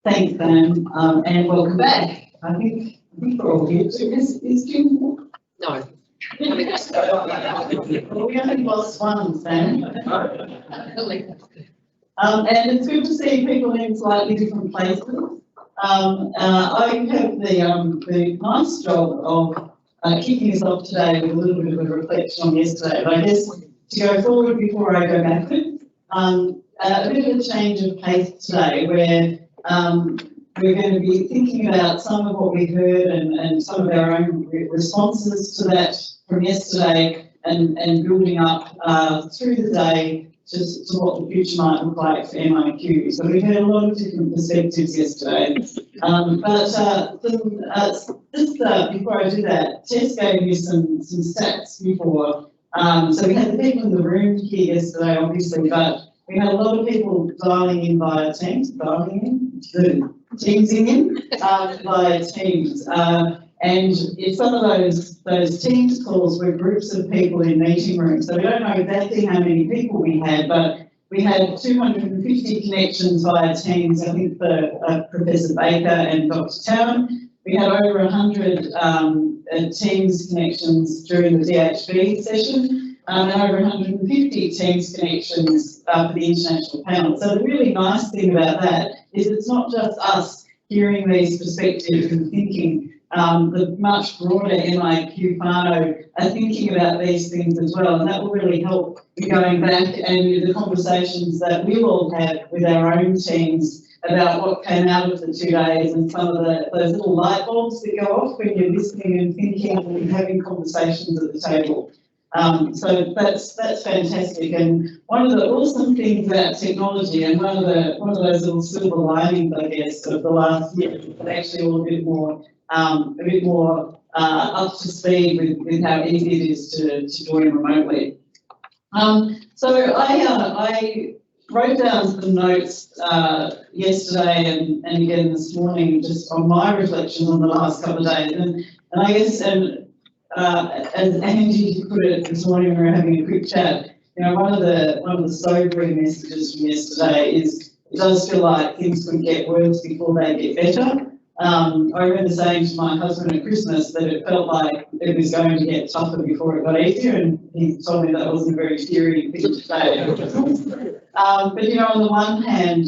Thanks, Sam, and welcome back. I think we're all here. Is Jim? No. Well, we only lost one, Sam. And it's good to see people in slightly different places. I have the nice job of kicking us off today with a little bit of a reflection on yesterday. But I guess to go forward before I go backwards, a bit of a change of pace today where we're going to be thinking about some of what we heard and some of our own responses to that from yesterday and building up through the day to what the future might look like for MIQ. So we heard a lot of different perspectives yesterday. Just before I do that, Tess gave me some stats before. So we had the people in the room here yesterday, obviously, but we had a lot of people dialing in via Teams, via Teams. And if some of those Teams calls were groups of people in meeting rooms, so we don't know exactly how many people we had, but we had 250 connections via Teams, I think for Professor Baker and Dr. Town. We had over 100 Teams connections during the DHB session, and over 150 Teams connections for the international panel. So the really nice thing about that is it's not just us hearing these perspectives and thinking. The much broader MIQ whānau are thinking about these things as well, and that will really help in going back and with the conversations that we'll all have with our own teams about what came out of the 2 days and some of those little light bulbs that go off when you're listening and thinking and having conversations at the table. So that's fantastic, and one of the awesome things about technology, and one of those little silver linings, I guess, of the last year, but actually all a bit more up to speed with how easy it is to join remotely. So I wrote down some notes yesterday and again this morning just on my reflections on the last couple of days, and I guess as Angie put it this morning when we were having a quick chat, you know, one of the sobering messages from yesterday is it does feel like things could get worse before they get better. I remember saying to my husband at Christmas that it felt like it was going to get tougher before it got easier, and he told me that wasn't a very cheery thing to say. But you know, on the one hand,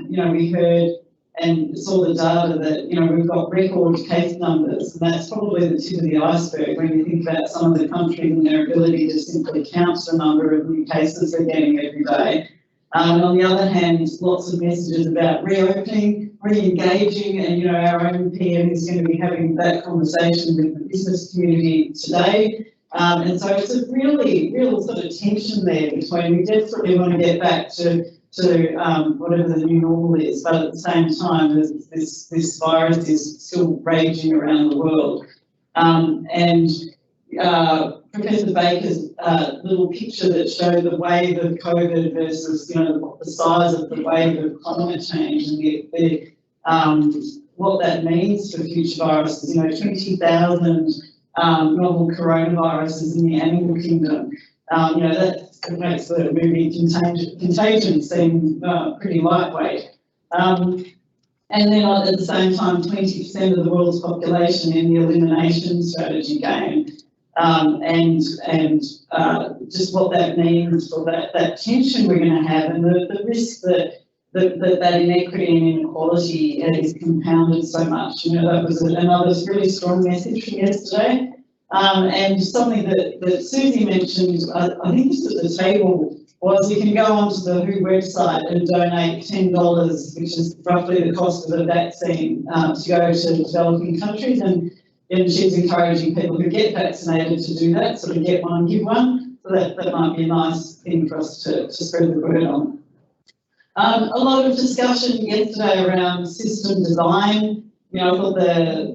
you know, we heard and saw the data that, you know, we've got record case numbers, and that's probably the tip of the iceberg when you think about some of the countries and their ability to simply count the number of new cases they're getting every day. And on the other hand, lots of messages about reopening, re-engaging, and, you know, our own PM is going to be having that conversation with the business community today. And so it's a real sort of tension there between we desperately want to get back to whatever the new normal is, but at the same time, this virus is still raging around the world. And Professor Baker's little picture that showed the wave of COVID versus, you know, the size of the wave of climate change and what that means for future viruses. You know, 20,000 novel coronaviruses in the animal kingdom. You know, that makes the movie Contagion seem pretty lightweight. And then at the same time, 20% of the world's population in the elimination strategy game. And just what that means for that tension we're going to have, and the risk that inequity and inequality is compounded so much. You know, that was another really strong message from yesterday. And something that Susie mentioned, I think just at the table, was you can go onto the WHO website and donate $10, which is roughly the cost of a vaccine, to go to developing countries. And she's encouraging people who get vaccinated to do that, sort of get one, give one. So that might be a nice thing for us to spread the word on. A lot of discussion yesterday around system design. You know, I thought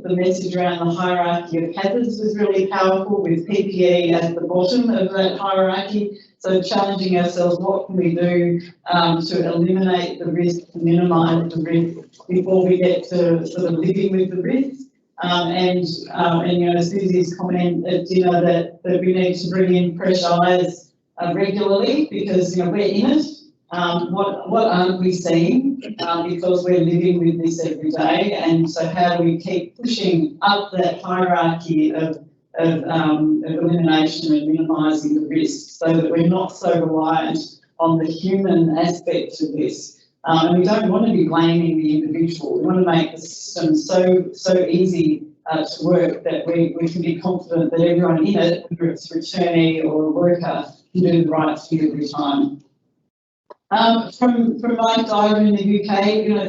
the message around the hierarchy of hazards was really powerful, with PPE at the bottom of that hierarchy. So challenging ourselves, what can we do to eliminate the risk, to minimise the risk before we get to sort of living with the risk. And you know, Susie's comment at dinner that we need to bring in fresh eyes regularly, because, you know, we're in it. What aren't we seeing? Because we're living with this every day, and so how do we keep pushing up that hierarchy of elimination and minimising the risk, so that we're not so reliant on the human aspect of this. And we don't want to be blaming the individual. We want to make the system so easy to work that we can be confident that everyone in it, whether it's a returnee or a worker, can do the right thing every time. From my diary in the UK,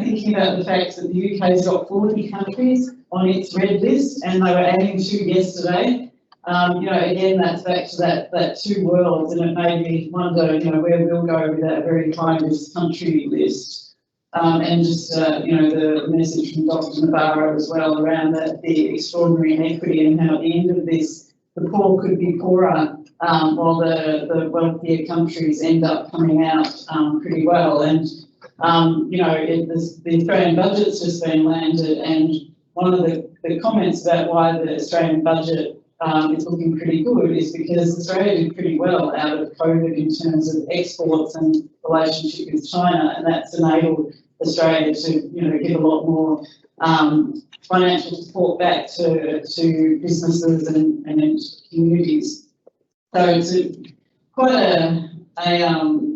thinking about the fact that the UK's got 40 countries on its red list, and they were adding 2 yesterday. Again, that's back to that 2 worlds, and it made me wonder, where we'll go with that very high-risk country list. And just, the message from Dr. Pezaro as well around the extraordinary inequity, and how at the end of this, the poor could be poorer, while the wealthier countries end up coming out pretty well. And, the Australian budget's just been landed, and one of the comments about why the Australian budget is looking pretty good is because Australia did pretty well out of COVID in terms of exports and relationship with China, and that's enabled Australia to give a lot more financial support back to businesses and communities. So it's quite an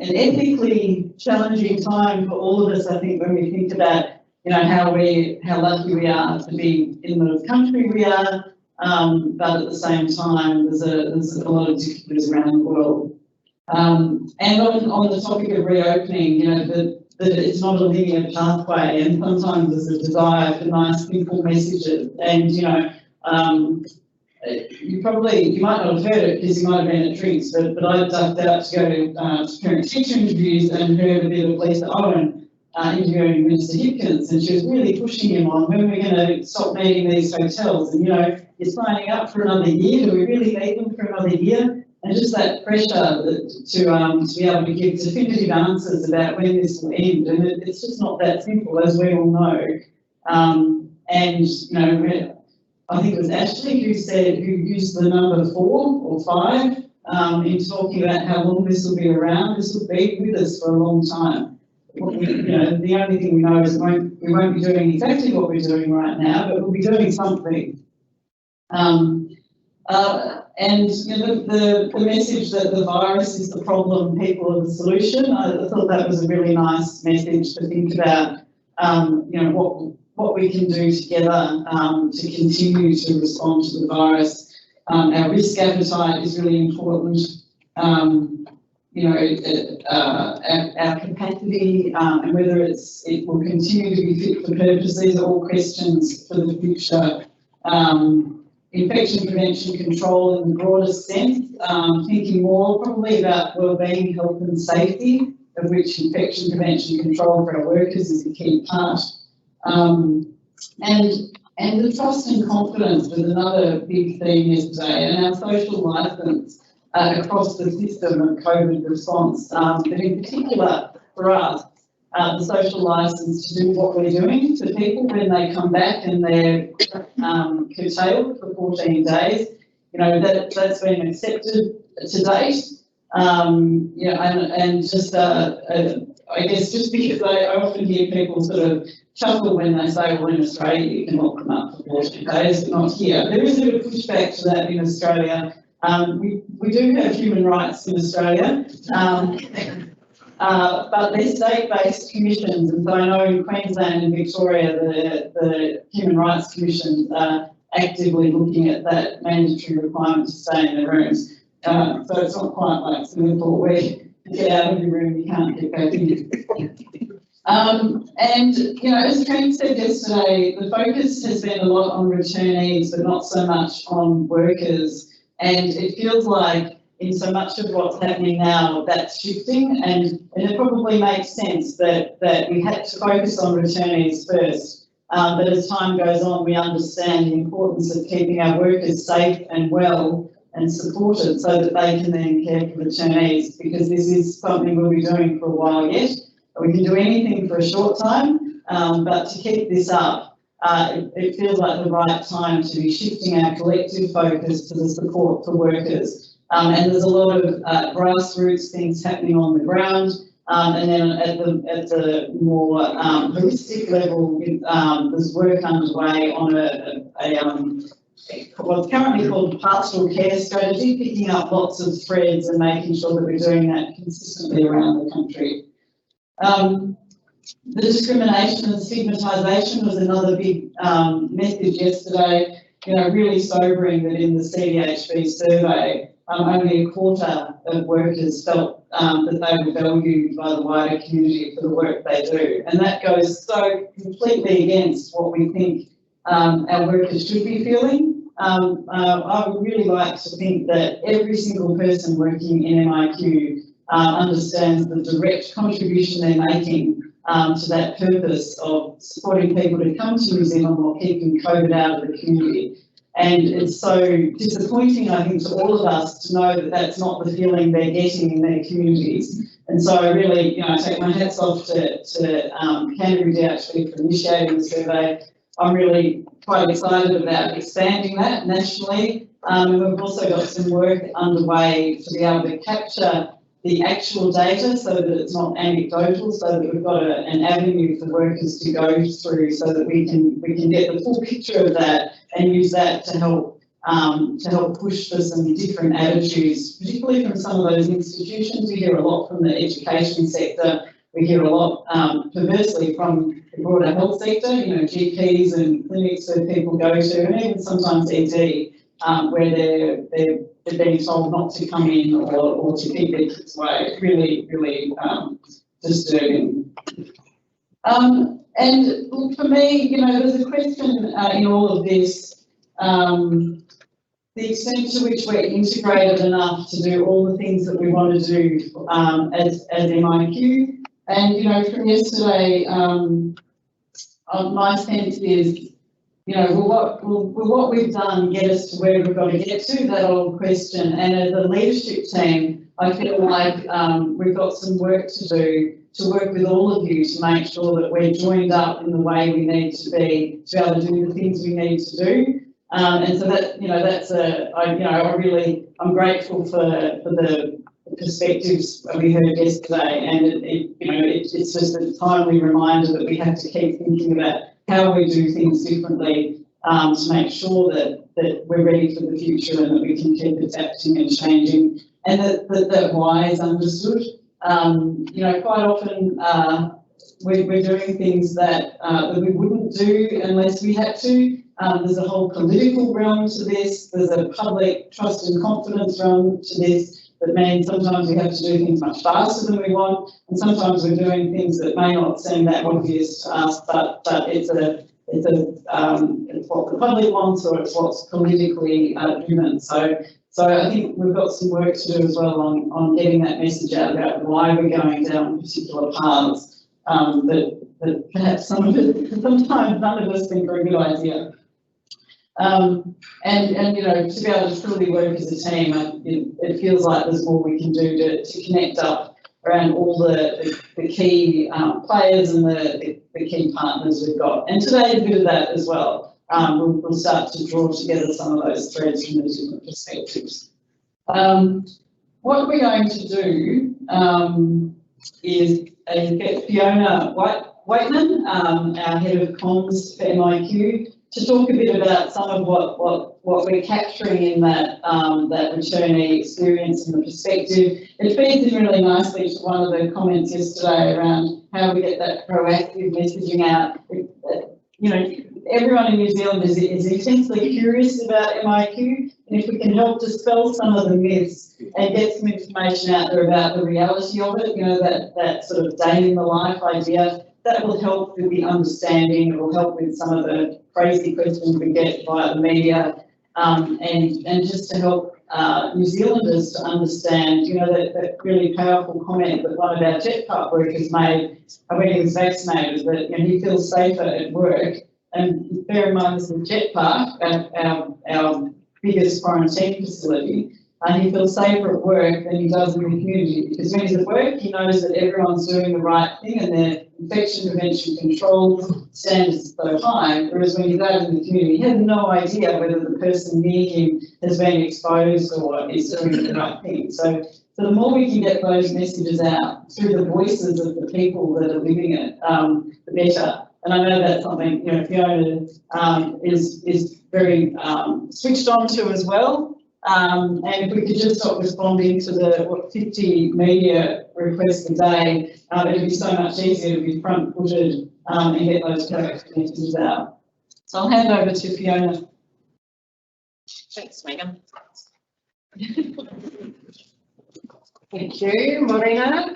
ethically challenging time for all of us, I think, when we think about how lucky we are to be in the country we are. But at the same time, there's a lot of difficulties around the world. And on the topic of reopening, that it's not a linear pathway, and sometimes there's a desire for nice, simple messages. And you might not have heard it because you might have been at drinks, but I ducked out to go to parent-teacher interviews and heard a bit of Lisa Owen interviewing Minister Hipkins, and she was really pushing him on when we're going to stop needing these hotels. And you're signing up for another year. Do we really need them for another year? And just that pressure to be able to give definitive answers about when this will end. And it's just not that simple, as we all know. I think it was Ashley who used the number 4 or 5 in talking about how long this will be around. This will be with us for a long time. The only thing we know is we won't be doing exactly what we're doing right now, but we'll be doing something. The message that the virus is the problem, people are the solution. I thought that was a really nice message to think about. What we can do together to continue to respond to the virus. Our risk appetite is really important. Our capacity and whether it will continue to be fit for purpose. These are all questions for the future. Infection prevention control in the broadest sense, thinking more probably about wellbeing, health and safety, of which infection prevention control for our workers is a key part. And the trust and confidence was another big theme yesterday, and our social licence across the system of COVID response, but in particular for us, the social licence to do what we're doing to people when they come back and they're curtailed for 14 days. That's been accepted to date. And just I guess just because I often hear people sort of chuckle when they say, well, in Australia you can lock them up for 14 days, but not here. There is a bit of pushback to that in Australia. We do have human rights in Australia, but they're state-based commissions, and so I know in Queensland and Victoria the human rights commissions are actively looking at that mandatory requirement to stay in their rooms. So it's not quite like Singapore where you get out of your room, you can't get back in. As Trent said yesterday, the focus has been a lot on returnees, but not so much on workers. And it feels like in so much of what's happening now, that's shifting, and it probably makes sense that we had to focus on returnees first. But as time goes on, we understand the importance of keeping our workers safe and well and supported so that they can then care for returnees, because this is something we'll be doing for a while yet. We can do anything for a short time, but to keep this up, it feels like the right time to be shifting our collective focus to the support for workers. And there's a lot of grassroots things happening on the ground. And then at the more holistic level, there's work underway on what's currently called pastoral care strategy, picking up lots of threads and making sure that we're doing that consistently around the country. The discrimination and stigmatisation was another big message yesterday. Really sobering that in the CDHB survey, only a quarter of workers felt that they were valued by the wider community for the work they do. And that goes so completely against what we think our workers should be feeling. I would really like to think that every single person working in MIQ understands the direct contribution they're making to that purpose of supporting people to come to New Zealand while keeping COVID out of the community. And it's so disappointing, I think, to all of us to know that that's not the feeling they're getting in their communities. And so I really, I take my hats off to Canterbury DHB for initiating the survey. I'm really quite excited about expanding that nationally. We've also got some work underway to be able to capture the actual data so that it's not anecdotal, so that we've got an avenue for workers to go through so that we can get the full picture of that and use that to help push for some different attitudes, particularly from some of those institutions. We hear a lot from the education sector. We hear a lot, perversely, from the broader health sector, GPs and clinics where people go to, and even sometimes ED, where they're being told not to come in or to keep their kids away. Really, really disturbing. And look, for me, there's a question in all of this, the extent to which we're integrated enough to do all the things that we want to do as MIQ. And, from yesterday, my sense is, will what we've done get us to where we've got to get to? That old question. And as a leadership team, I feel like we've got some work to do to work with all of you to make sure that we're joined up in the way we need to be able to do the things we need to do. And so that, that's I'm grateful for the perspectives we heard yesterday, and it's just a timely reminder that we have to keep thinking about how we do things differently to make sure that we're ready for the future and that we can keep adapting and changing, and that why is understood. Quite often we're doing things that we wouldn't do unless we had to. There's a whole political realm to this. There's a public trust and confidence realm to this. That means sometimes we have to do things much faster than we want, and sometimes we're doing things that may not seem that obvious to us, but it's what the public wants, or it's what's politically driven. So I think we've got some work to do as well on getting that message out about why we're going down particular paths that perhaps sometimes none of us think are a good idea. And to be able to truly work as a team, it feels like there's more we can do to connect up around all the key players and the key partners we've got. And today is a bit of that as well. We'll start to draw together some of those threads from the different perspectives. What we're going to do is get Fiona Whiteman, our head of comms for MIQ, to talk a bit about some of what we're capturing in that returnee experience and the perspective. It feeds in really nicely to one of the comments yesterday around how we get that proactive messaging out. Everyone in New Zealand is intensely curious about MIQ, and if we can help dispel some of the myths and get some information out there about the reality of it, that sort of day in the life idea, that will help with the understanding. It will help with some of the crazy questions we get via the media, and just to help New Zealanders to understand, that really powerful comment that one of our Jetpark workers made when he was vaccinated, that he feels safer at work. And bear in mind, this is Jetpark, our biggest quarantine facility. He feels safer at work than he does in the community, because when he's at work, he knows that everyone's doing the right thing and their infection prevention control standards are so high, whereas when he's out in the community, he has no idea whether the person near him has been exposed or is doing the right thing. So So the more we can get those messages out through the voices of the people that are living it, the better. And I know that's something, you know, Fiona is very switched on to as well. And if we could just stop responding to the 50 media requests a day, it'd be so much easier to be front-footed and get those correct messages out. So I'll hand over to Fiona. Thanks, Megan. Thank you, Marina.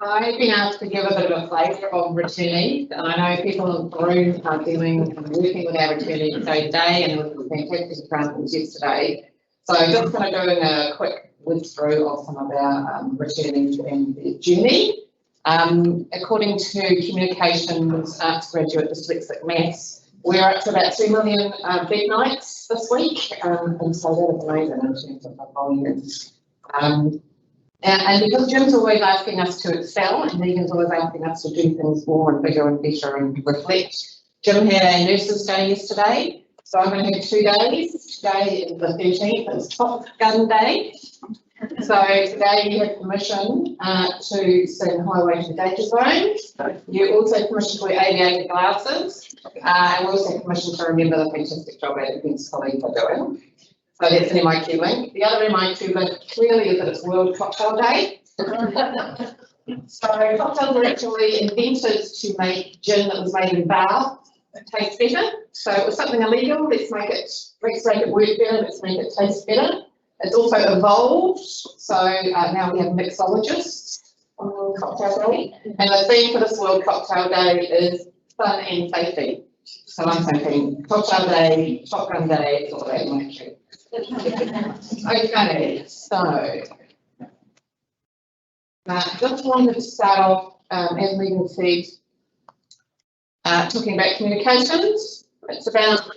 I've been asked to give a bit of a flavour of returnees, and I know people in the room are dealing and working with our returnees day to day, and there was some fantastic examples yesterday. So I'm just going to do a quick whiz through of some of our returnees and their journey. According to Communications Arts Graduate Dyslexic Maths, we're up to about 2 million bed nights this week, and so that is amazing in terms of our volumes. And because Jim's always asking us to excel, and Megan's always asking us to do things more and bigger and better and reflect, Jim had a Nurses' Day yesterday, so I'm going to have 2 days. Today is the 13th, it's Top Gun Day. So today you have permission to sing Highway to Danger Zone. You also permission to wear aviator glasses, and we also have permission to remember the fantastic job our defence colleagues are doing. So that's an MIQ link. The other MIQ link clearly is that it's World Cocktail Day. So cocktails were actually invented to make gin that was made in Bath taste better. So it was something illegal. Let's make it work better. Let's make it taste better. It's also evolved. So now we have mixologists on World Cocktail Day. And the theme for this World Cocktail Day is fun and safety. So I'm thinking Cocktail Day, Top Gun Day, it's all about MIQ. Okay, so just wanted to start off, as Megan said, talking about communications. It's about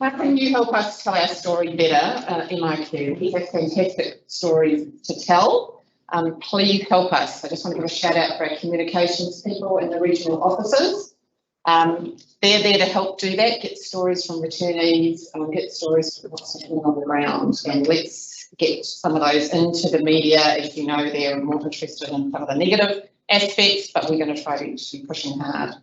how can you help us tell our story better, MIQ. We have fantastic stories to tell. Please help us. I just want to give a shout out for our communications people and the regional officers. They're there to help do that, get stories from returnees, get stories from what's happening on the ground, and let's get some of those into the media. As you know, they're more interested in some of the negative aspects, but we're going to try to be pushing hard.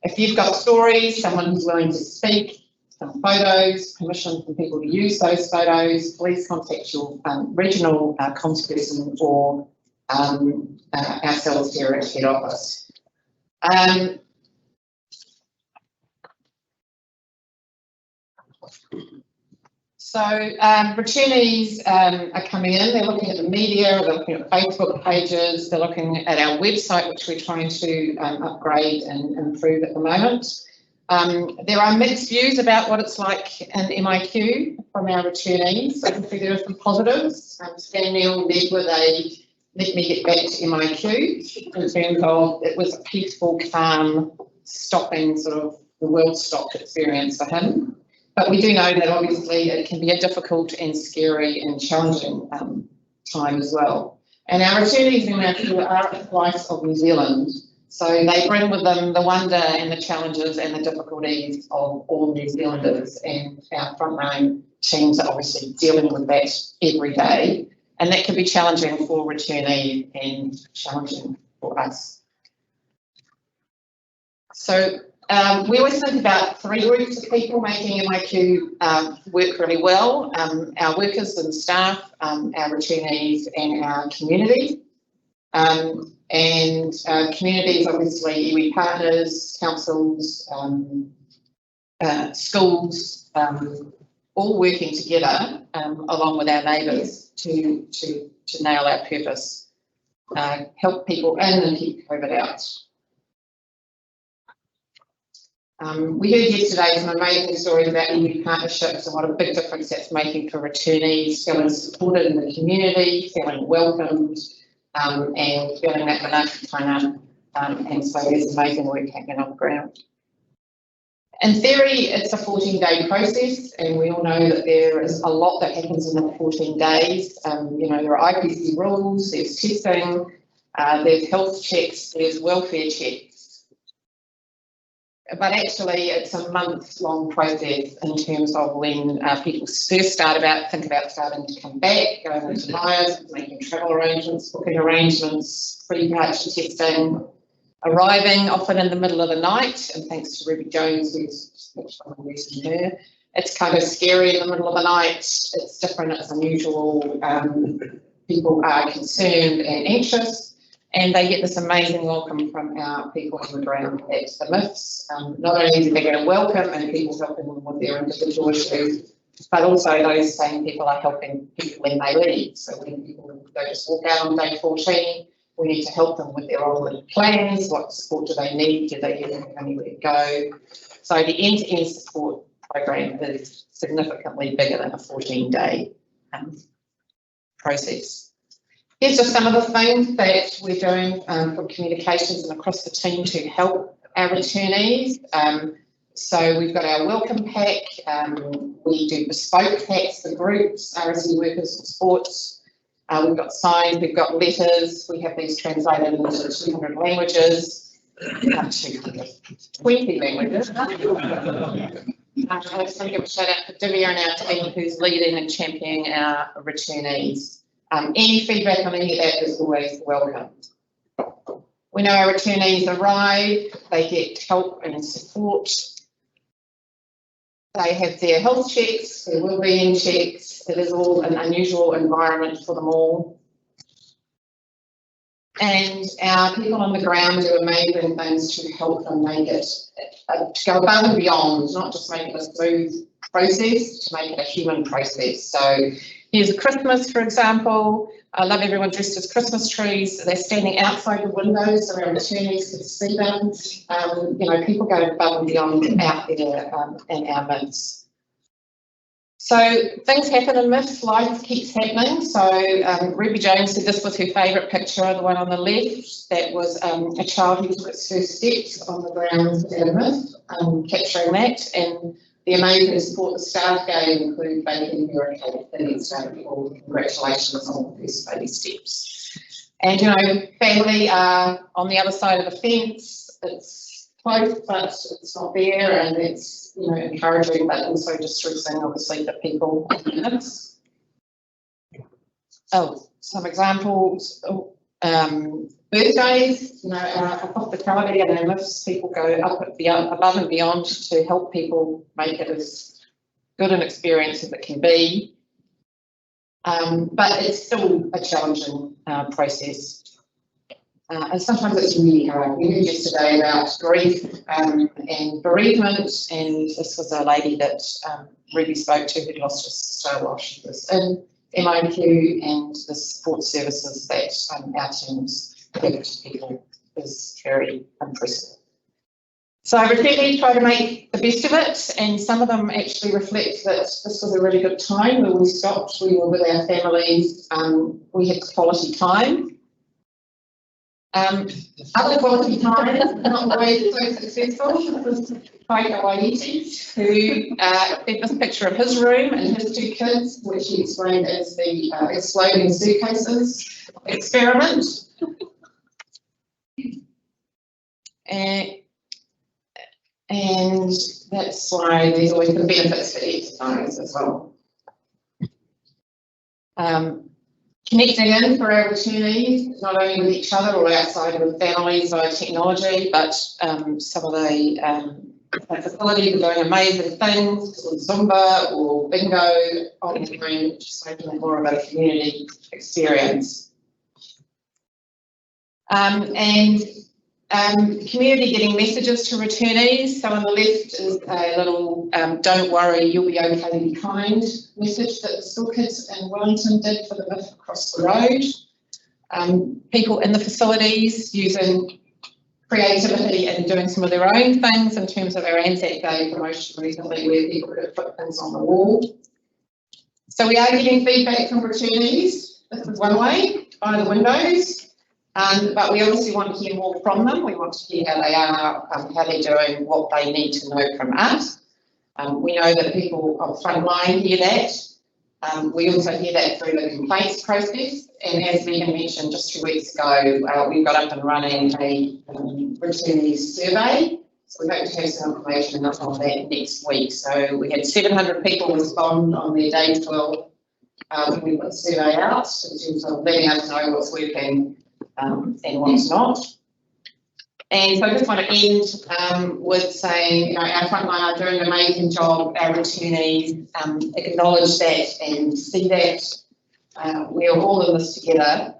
If you've got stories, someone who's willing to speak, some photos, permission from people to use those photos, please contact your regional comms person or ourselves here at head office. So returnees are coming in, they're looking at the media, they're looking at Facebook pages, they're looking at our website, which we're trying to upgrade and improve at the moment. There are mixed views about what it's like in MIQ from our returnees. So there are some positives. Daniel led with a let me get back to MIQ in terms of it was a peaceful, calm, stopping sort of the world stopped experience for him. But we do know that obviously it can be a difficult and scary and challenging time as well. And our returnees in MIQ are at the slice of New Zealand. So they bring with them the wonder and the challenges and the difficulties of all New Zealanders, and our frontline teams are obviously dealing with that every day. And that can be challenging for returnees and challenging for us. So we always think about 3 groups of people making MIQ work really well, our workers and staff, our returnees and our community. Communities, obviously, iwi partners, councils, schools, all working together along with our neighbours to nail our purpose, help people in and keep COVID out. We heard yesterday some amazing stories about iwi partnerships and what a big difference that's making for returnees, feeling supported in the community, feeling welcomed, and feeling that manaki taina, and so there's amazing work happening on the ground. In theory, it's a 14-day process, and we all know that there is a lot that happens in the 14 days. You know, there are IPC rules, there's testing, there's health checks, there's welfare checks. but actually it's a month-long process in terms of when people first think about starting to come back, going into lives, making travel arrangements, booking arrangements, pre-departure testing, arriving often in the middle of the night, and thanks to Ruby Jones, who's using her, it's kind of scary in the middle of the night. It's different, it's unusual. People are concerned and anxious, and they get this amazing welcome from our people on the ground at the MIFs. Not only do they get a welcome and people helping them with their individual issues, but also those same people are helping people when they leave. So when people go just walk out on day 14, we need to help them with their onward plans. What support do they need? Do they have anywhere to go? So the end-to-end support program is significantly bigger than a 14-day process. Here's just some of the things that we're doing from communications and across the team to help our returnees. So we've got our welcome pack. We do bespoke packs for groups, RSE workers and sports. We've got signs, we've got letters, we have these translated into 200 languages, 20 languages. I just want to give a shout out to Divya and our team who's leading and championing our returnees. Any feedback on any of that is always welcome. We know our returnees arrive, they get help and support. They have their health checks, their wellbeing checks. It is all an unusual environment for them all. And our people on the ground do amazing things to help them make it, to go above and beyond, not just make it a smooth process, to make it a human process. So here's a Christmas, for example. I love everyone dressed as Christmas trees. They're standing outside the windows so our returnees can see them. You know, people go above and beyond out there in our midst. So things happen in MIFs, life keeps happening. So Ruby Jones said this was her favourite picture, the one on the left. That was a child who took its first steps on the grounds at a MIF, capturing that. And the amazing support the staff gave include baking your cake the next day. Congratulations on the first baby steps. And you know, family are on the other side of the fence. It's close, but it's not there, and it's, you know, encouraging, but also distressing, obviously, for people in the midst. Oh, some examples. Birthdays, you know, our hospitality and our MIFs, people go above and beyond to help people make it as good an experience as it can be. But it's still a challenging process. And sometimes it's really hard. We heard yesterday about grief and bereavement, and this was a lady that Ruby spoke to who'd lost her sister while she was in MIQ, and the support services that our teams give to people is very impressive. So returnees try to make the best of it, and some of them actually reflect that this was a really good time where we stopped, we were with our families, we had quality time. Other quality time, not always so successful. This is Taika Waiti, who did this picture of his room and his two kids, which he explained as the exploding suitcases experiment. And that's why there's always the benefits for exercise as well. Connecting in for our returnees, not only with each other or outside with families via technology, but some of the facilities are doing amazing things with Zumba or bingo on the room, just making it more of a community experience. Community getting messages to returnees. So on the left is a little "Don't worry, you'll be okay, be kind" message that the school kids in Wellington did for the MIF across the road. People in the facilities using creativity and doing some of their own things in terms of our Anzac Day promotion recently, where people could put things on the wall. So we are getting feedback from returnees. This is one way, by the windows. But we obviously want to hear more from them. We want to hear how they are, how they're doing, what they need to know from us. We know that people on the front line hear that. We also hear that through the complaints process. And as Megan mentioned just 2 weeks ago, we got up and running a returnees survey. So we hope to have some information up on that next week. So we had 700 people respond on their day 12 when we put the survey out in terms of letting us know what's working and what's not. And so I just want to end with saying, you know, our frontline are doing an amazing job. Our returnees acknowledge that and see that we are all in this together.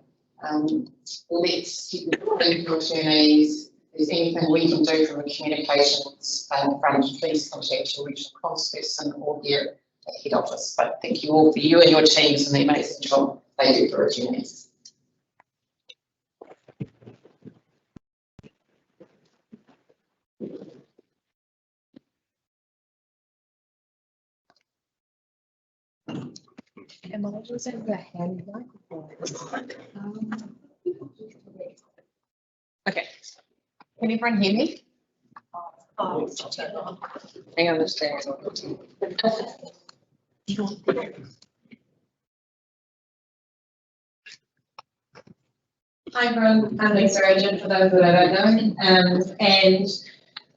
Let's keep the returnees. If there's anything we can do from a communications front, please contact your regional comms person or here at head office. But thank you all for you and your teams and the amazing job they do for returnees. Am I using the hand microphone? Okay. Can everyone hear me? Oh, I understand. Hi everyone, I'm Lisa Urgent for those that I don't know. And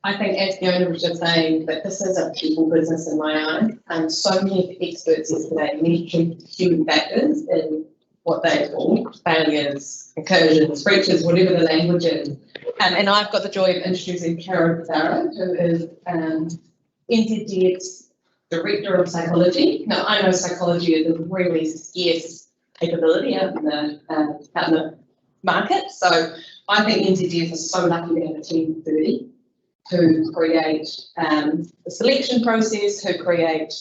I think as Fiona was just saying, that this is a people business in my eyes. And so many experts yesterday mentioned human factors in what they call failures, incursions, breaches, whatever the language is. And I've got the joy of introducing Carolyn Pezaro, who is NZDF's Director of Psychology. Now, I know psychology is a really scarce capability out in the market. So I think NZDF is so lucky to have a team of 30 who create the selection process, who create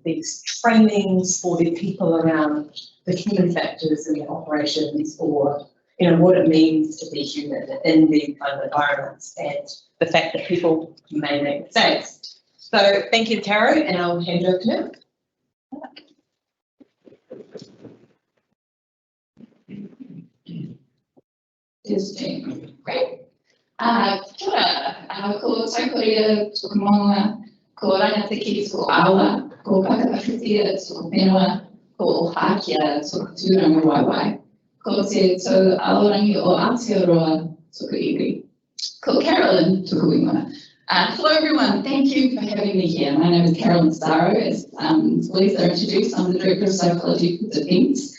these trainings for their people around the human factors in their operations, or what it means to be human in these kind of environments, and the fact that people may make mistakes. So thank you, Caro, and I'll hand over to her. Great. Kia ora, ko taikoria tuku maunga, ko rangatiki tuku awa, ko pakapakatia tuku whenua, ko hākia tuku tūranga waiwai, ko te tau aorangi o Aotearoa tuku iwi, ko Carolyn tuku ingoa. Hello everyone, thank you for having me here. My name is Carolyn Pezaro. As Lisa introduced, I'm the Director of Psychology for Defence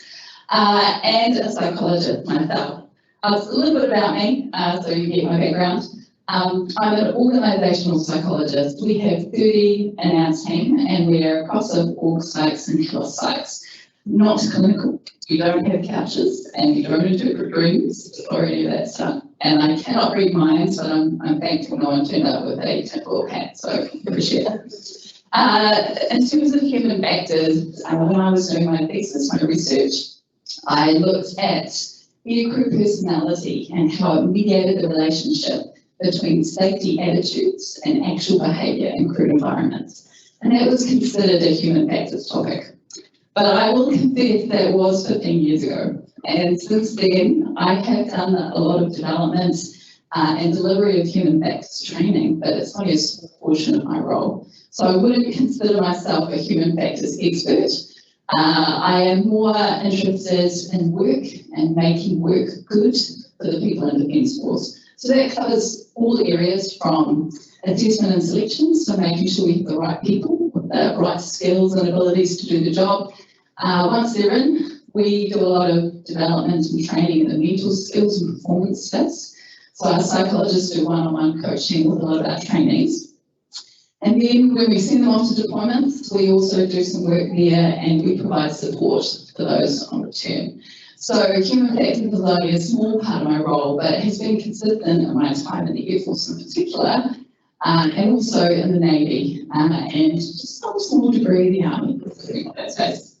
and a psychologist myself. A little bit about me, so you get my background. I'm an organisational psychologist. We have 30 in our team, and we're across org sites and health sites. Not clinical. You don't have couches, and you don't interpret dreams or any of that stuff. And I cannot read minds, but I'm thankful no one turned up with a tinfoil hat, so I appreciate that. In terms of human factors, when I was doing my thesis, my research, I looked at crew personality and how it mediated the relationship between safety attitudes and actual behaviour in crew environments. And that was considered a human factors topic. But I will confess that it was 15 years ago. And since then, I have done a lot of development and delivery of human factors training, but it's only a small portion of my role. So I wouldn't consider myself a human factors expert. I am more interested in work and making work good for the people in Defence Force. So that covers all areas from assessment and selection, so making sure we have the right people with the right skills and abilities to do the job. Once they're in, we do a lot of development and training in the mental skills and performance space. So our psychologists do one-on-one coaching with a lot of our trainees. And then when we send them off to deployments, we also do some work there and we provide support for those on return. So human factors is only a small part of my role, but it has been consistent in my time in the Air Force in particular, and also in the Navy, and to some small degree the Army, in that space.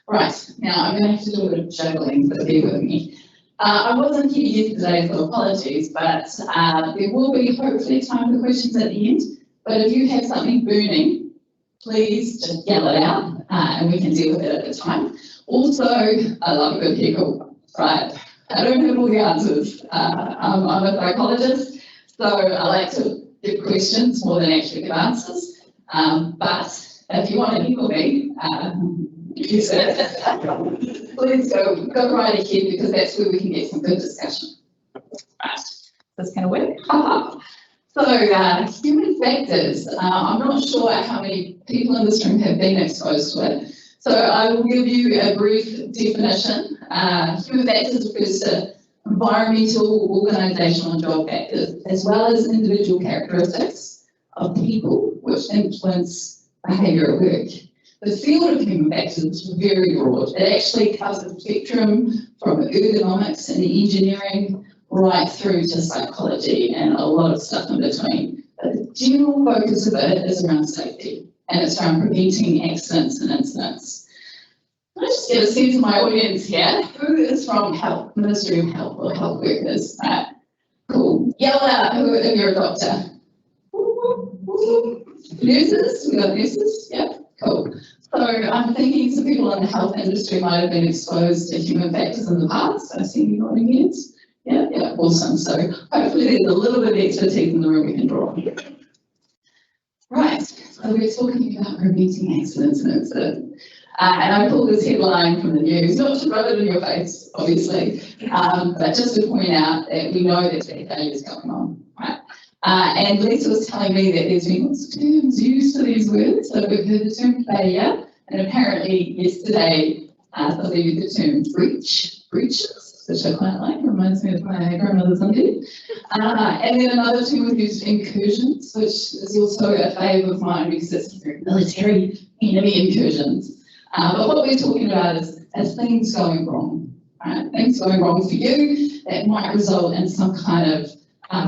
Right, now I'm going to have to do a bit of juggling, but bear with me. I wasn't here yesterday, so apologies, but there will be hopefully time for questions at the end. But if you have something burning, please just yell it out and we can deal with it at the time. Also, I love a good heckle, right? I don't have all the answers. I'm a psychologist, so I like to give questions more than actually give answers. But if you want to heckle me, please go right ahead, because that's where we can get some good discussion. Right, this going to work? Human factors. I'm not sure how many people in this room have been exposed to it. So I will give you a brief definition. Human factors refers to environmental, organisational and job factors, as well as individual characteristics of people which influence behaviour at work. The field of human factors is very broad. It actually covers the spectrum from ergonomics and engineering right through to psychology and a lot of stuff in between. But the general focus of it is around safety, and it's around preventing accidents and incidents. I just get a sense of my audience here. Who is from Health, Ministry of Health or Health Workers? Right. Cool. Yell out if you're a doctor. Nurses? We got nurses? Yeah, cool. So I'm thinking some people in the health industry might have been exposed to human factors in the past. I see you nodding heads. Yeah, awesome. So hopefully there's a little bit of expertise in the room we can draw on. Right, so we're talking about preventing accidents and incidents. And I pulled this headline from the news, not to rub it in your face, obviously, but just to point out that we know that failure is going on, right? And Lisa was telling me that there's been lots of terms used for these words. So we've heard the term failure, and apparently yesterday somebody used the term breaches, which I quite like, reminds me of my grandmother's Sunday. And then another term was used, incursions, which is also a favourite of mine because it's very military enemy incursions. But what we're talking about is things going wrong, right? Things going wrong for you that might result in some kind of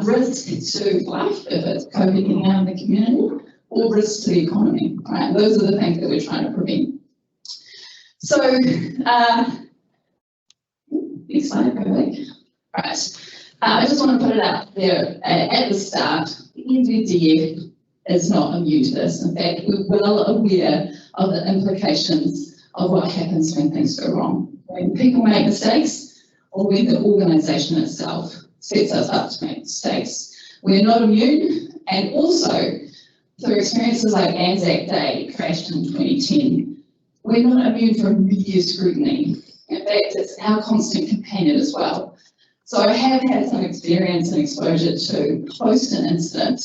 risk to life, if it's COVID getting out in the community, or risk to the economy, right? Those are the things that we're trying to prevent. So, next slide, probably. Right. I just want to put it out there at the start, the NZDF is not immune to this. In fact, we're well aware of the implications of what happens when things go wrong. When people make mistakes, or when the organisation itself sets us up to make mistakes. We're not immune, and also through experiences like Anzac Day crashed in 2010, we're not immune from media scrutiny. In fact, it's our constant companion as well. So I have had some experience and exposure to post an incident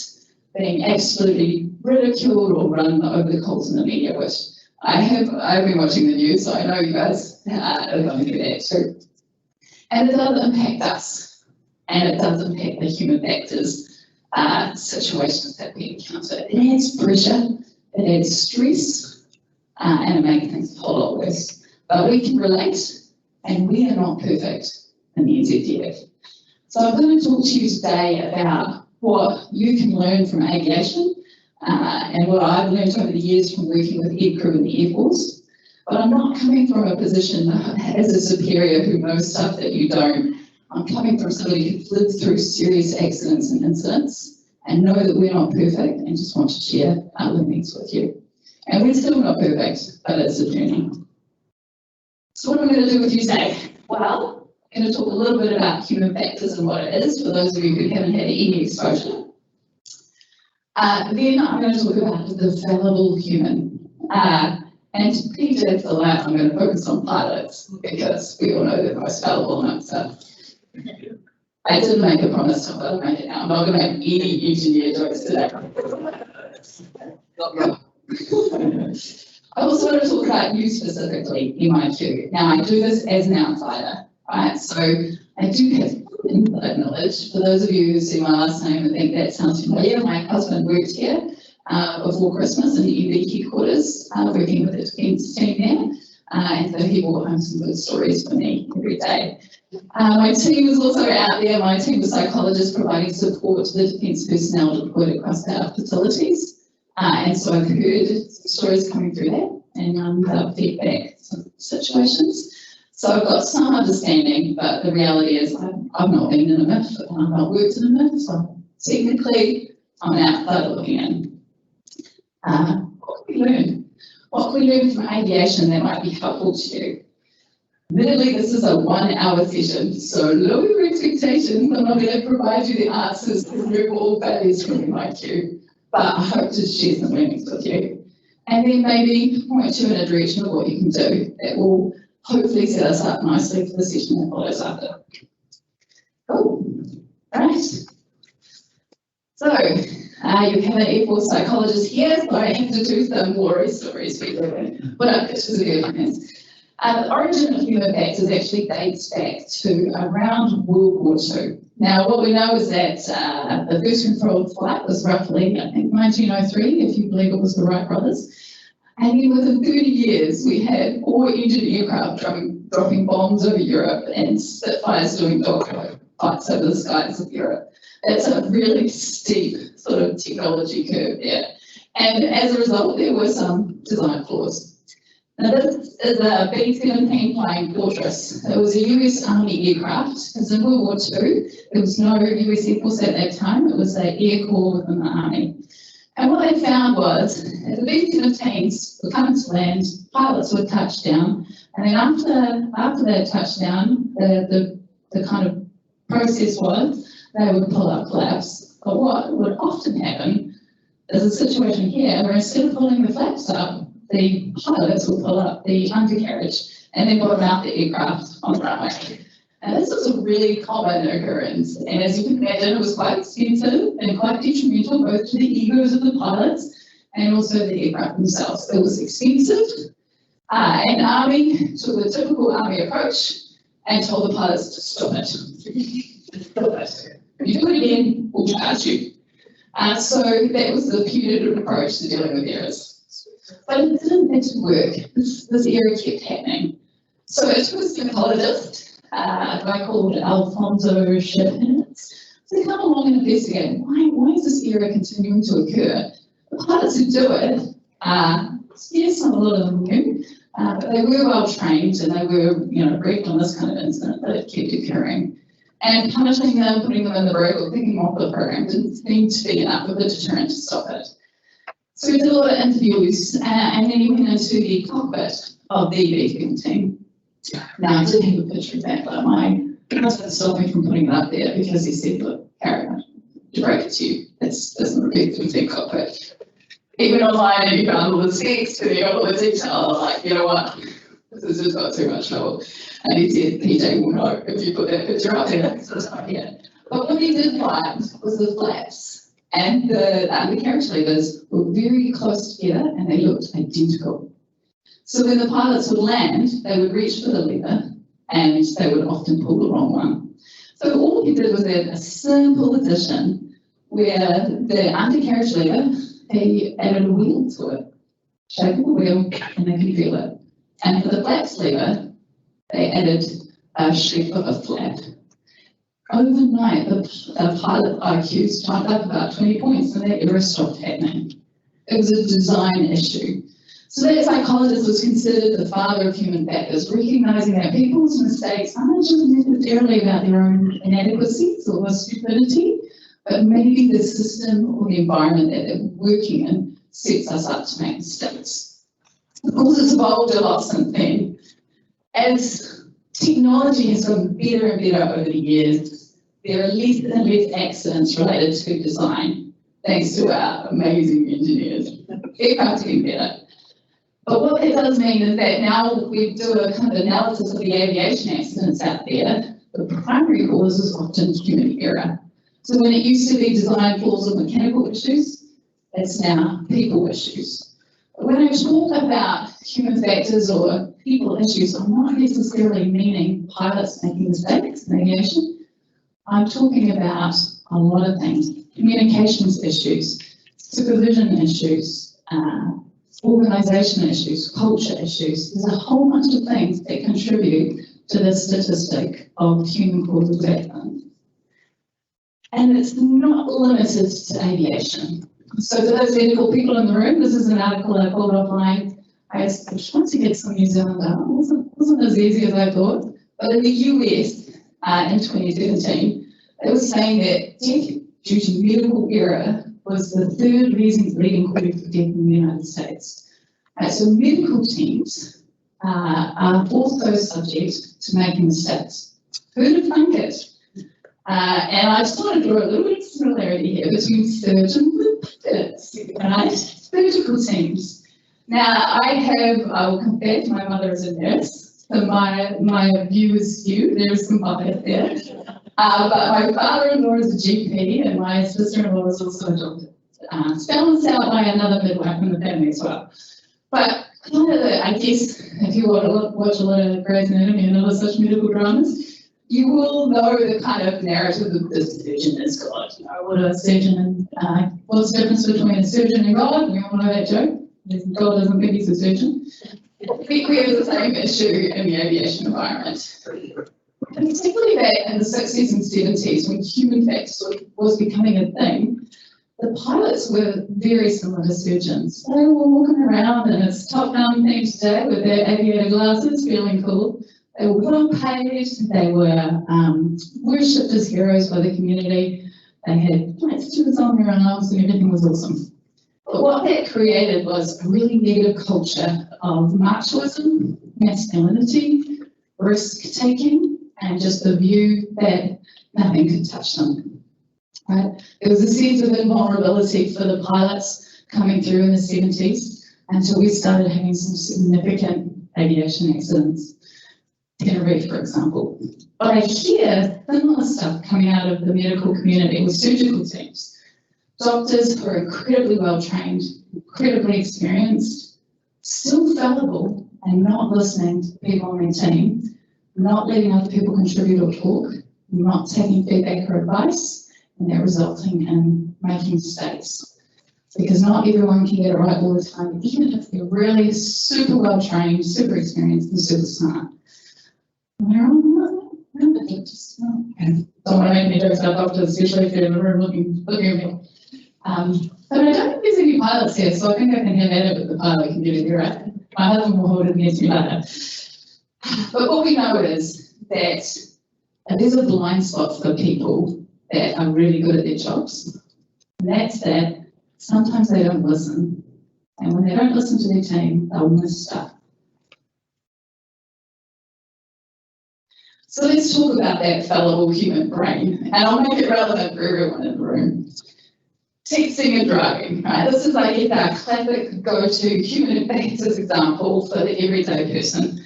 being absolutely ridiculed or run over the coals in the media, which I've been watching the news, so I know you guys are going to do that too. And it does impact us, and it does impact the human factors situations that we encounter. It adds pressure, it adds stress, and it makes things a whole lot worse. But we can relate, and we are not perfect in the NZDF. So I'm going to talk to you today about what you can learn from aviation and what I've learned over the years from working with aircrew in the Air Force. But I'm not coming from a position as a superior who knows stuff that you don't. I'm coming from somebody who's lived through serious accidents and incidents and know that we're not perfect and just want to share our learnings with you. And we're still not perfect, but it's a journey. So what am I going to do with you today? Well, I'm going to talk a little bit about human factors and what it is for those of you who haven't had any exposure. Then I'm going to talk about the fallible human. And to PJ for that, I'm going to focus on pilots because we all know they're the most fallible amongst us. I did make a promise to I'll make it now. I'm not going to make any engineer jokes today. I also want to talk about you specifically, MIQ. Now, I do this as an outsider, right? So I do have inside knowledge. For those of you who see my last name and think that sounds familiar, my husband worked here before Christmas in the EV headquarters, working with the defence team there. And so he brought home some good stories for me every day. My team was also out there. My team was psychologists providing support to the defence personnel deployed across our facilities. And so I've heard some stories coming through that and feedback situations. So I've got some understanding, but the reality is I've not been in a MIF and I've not worked in a MIF, so technically I'm an outsider looking in. What can we learn? What can we learn from aviation that might be helpful to you? Admittedly, this is a 1 hour session, so lower your expectations. I'm not going to provide you the answers to remove all failures from MIQ, but I hope to share some learnings with you. And then maybe point you in a direction of what you can do that will hopefully set us up nicely for the session that follows after. Cool. Right. So, you have an Air Force psychologist here, so I have to do some war stories for you. What up, pictures of airplanes. The origin of human factors actually dates back to around World War II. Now, what we know is that the first controlled flight was roughly, I think, 1903, if you believe it was the Wright brothers. And then within 30 years, we had 4 engine aircraft dropping bombs over Europe and Spitfires doing dogfights over the skies of Europe. That's a really steep sort of technology curve there. And as a result, there were some design flaws. Now, this is a B-17 flying Fortress. It was a US Army aircraft. It was in World War II. There was no US Air Force at that time. It was an air corps within the Army. And what they found was, as the B-17s were coming to land, pilots would touch down, and then after that touchdown, the kind of process was they would pull up flaps. But what would often happen is a situation here where instead of pulling the flaps up, the pilots would pull up the undercarriage and then bottom out the aircraft on the runway. And this was a really common occurrence, and as you can imagine, it was quite expensive and quite detrimental both to the egos of the pilots and also the aircraft themselves. It was expensive, and the Army took the typical Army approach and told the pilots to stop it. Stop it. If you do it again, we'll charge you. So that was the punitive approach to dealing with errors. But it didn't actually work. This error kept happening. So it took a psychologist, a guy called Alfonso Schipinitz, to come along and investigate why is this error continuing to occur? The pilots who do it, yes, a lot of them knew, but they were well trained and they were, briefed on this kind of incident, but it kept occurring. And punishing them, putting them in the brig or picking them off the program didn't seem to be enough of a deterrent to stop it. So we did a lot of interviews, and then he went into the cockpit of the B-17. Now, I did have a picture of that, but my husband stopped me from putting it up there because he said, look, Carolyn, to break it to you, it's not a B-17 cockpit. Even online, and you found all the text and all the detail, like, you know what, this has just got too much trouble. And he said, PJ will know if you put that picture up there, so it's not here. But what he did find was the flaps. And the undercarriage levers were very close together and they looked identical. So when the pilots would land, they would reach for the lever and they would often pull the wrong one. So all he did was add a simple addition where the undercarriage lever, he added a wheel to it, shape of the wheel, and they could feel it. And for the flaps lever, they added a shape of a flap. Overnight, the pilot IQs jumped up about 20 points and that error stopped happening. It was a design issue. So that psychologist was considered the father of human factors, recognizing that people's mistakes aren't just necessarily about their own inadequacies or stupidity, but maybe the system or the environment that they're working in sets us up to make mistakes. Of course, it's evolved a lot since then. As technology has gotten better and better over the years, there are less and less accidents related to design, thanks to our amazing engineers. Aircraft getting better. But what that does mean is that now we do a kind of analysis of the aviation accidents out there. The primary cause is often human error. So when it used to be design flaws or mechanical issues, it's now people issues. When I talk about human factors or people issues, I'm not necessarily meaning pilots making mistakes in aviation. I'm talking about a lot of things: communications issues, supervision issues, organisation issues, culture issues. There's a whole bunch of things that contribute to the statistic of human causal accidents. And it's not limited to aviation. So for those medical people in the room, this is an article I pulled offline. I was trying to get some New Zealand out. It wasn't as easy as I thought. But in the US in 2017, they were saying that death due to medical error was the third leading cause of death in the United States. So medical teams are also subject to making mistakes. Who'd have thunk it? And I just want to draw a little bit of similarity here between surgeons and pilots, right? Surgical teams. Now, I will confess, my mother is a nurse, so my view is skewed. There is some bias there. But my father-in-law is a GP and my sister-in-law is also a doctor. It's balanced out by another midwife in the family as well. But kind of I guess if you want to watch a lot of Grey's Anatomy and other such medical dramas, you will know the kind of narrative of the surgeon is God. You know, what a surgeon and what's the difference between a surgeon and God? We all know that joke. God doesn't think he's a surgeon. We have the same issue in the aviation environment. And particularly that in the 60s and 70s, when human factors was becoming a thing, the pilots were very similar to surgeons. They were walking around in its top-down thing today with their aviator glasses, feeling cool. They were well paid, they were worshipped as heroes by the community. They had flight students on their arms and everything was awesome. But what that created was a really negative culture of machoism, masculinity, risk-taking, and just the view that nothing could touch them. Right? There was a sense of invulnerability for the pilots coming through in the 70s until we started having some significant aviation accidents. Tenerife, for example. But I hear similar stuff coming out of the medical community with surgical teams. Doctors who are incredibly well trained, incredibly experienced, still fallible and not listening to people on their team, not letting other people contribute or talk, not taking feedback or advice, and that resulting in making mistakes. Because not everyone can get it right all the time, even if they're really super well trained, super experienced, and super smart. Don't want to make any jokes about doctors, especially if you're in the room looking at me. But I don't think there's any pilots here, so I think I can have at it with the pilot community, right? My husband will hold it against me later. But what we know is that there's a blind spot for people that are really good at their jobs. And that's that sometimes they don't listen. And when they don't listen to their team, they'll miss stuff. So let's talk about that fallible human brain, and I'll make it relevant for everyone in the room. Texting and driving, right? This is, I guess, our classic go-to human factors example for the everyday person.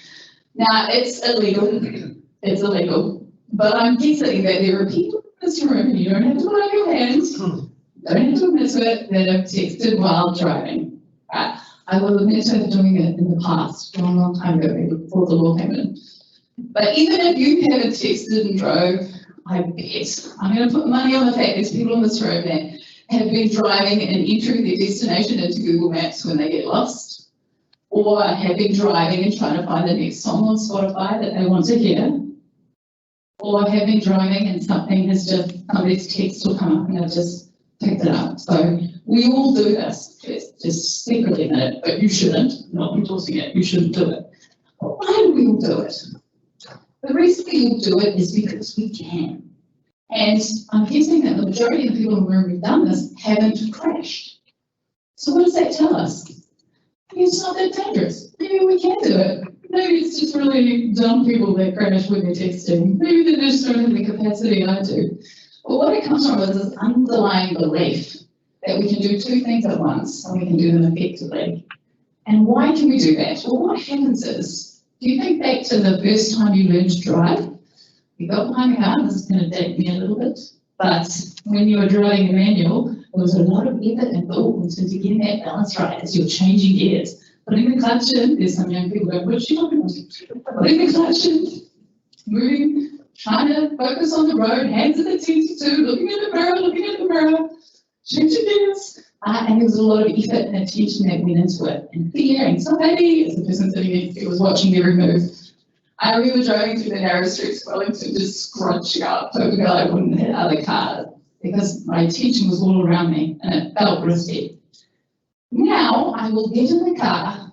Now, it's illegal, but I'm guessing that there are people in this room, and you don't have to put up your hands, don't have to admit to it, that have texted while driving, right? I will admit to doing it in the past, a long, long time ago, maybe before the law came in. But even if you haven't texted and drove, I bet, I'm going to put money on the fact there's people in this room that have been driving and entering their destination into Google Maps when they get lost, or have been driving and trying to find the next song on Spotify that they want to hear, or have been driving and somebody's text will come up and they've just picked it up. So we all do this, just secretly admit it, but you shouldn't, not endorsing it, you shouldn't do it. But why do we all do it? The reason we all do it is because we can. And I'm guessing that the majority of the people in the room who've done this haven't crashed. So what does that tell us? Maybe it's not that dangerous. Maybe we can do it. Maybe it's just really dumb people that crash when they're texting. Maybe they just don't have the capacity I do. But what it comes from is this underlying belief that we can do two things at once and we can do them effectively. And why can we do that? Well, what happens is, if you think back to the first time you learned to drive, you got behind the car, this is going to date me a little bit, but when you were driving a manual, there was a lot of effort and thought in terms of getting that balance right as you're changing gears. Putting the clutch in, there's some young people going, what's she talking about? Putting the clutch in, moving, trying to focus on the road, hands at attention to, looking at the mirror, changing gears. And there was a lot of effort and attention that went into it. And fear, anxiety, as the person sitting next to me was watching every move. I remember driving through the narrow streets of Wellington, just scrunching up, hoping that I wouldn't hit other cars, because my attention was all around me and it felt risky. Now I will get in the car,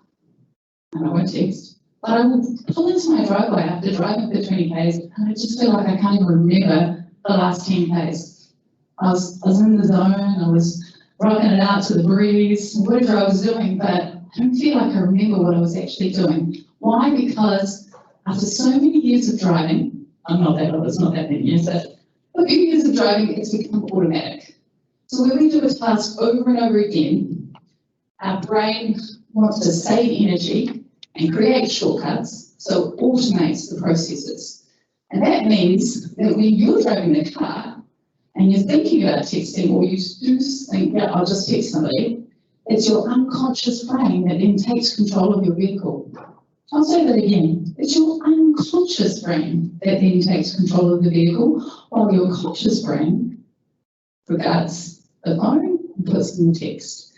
and I won't text, but I will pull into my driveway after driving for 20 k's, and I just feel like I can't even remember the last 10 k's. I was in the zone, I was rocking it out to the breeze, whatever I was doing, but I don't feel like I remember what I was actually doing. Why? Because after so many years of driving, I'm not that old, it's not that many years, but a few years of driving, it's become automatic. So when we do a task over and over again, our brain wants to save energy and create shortcuts, so it automates the processes. And that means that when you're driving the car and you're thinking about texting, or you do think, yeah, I'll just text somebody, it's your unconscious brain that then takes control of your vehicle. I'll say that again. It's your unconscious brain that then takes control of the vehicle, while your conscious brain regards the phone and puts in the text.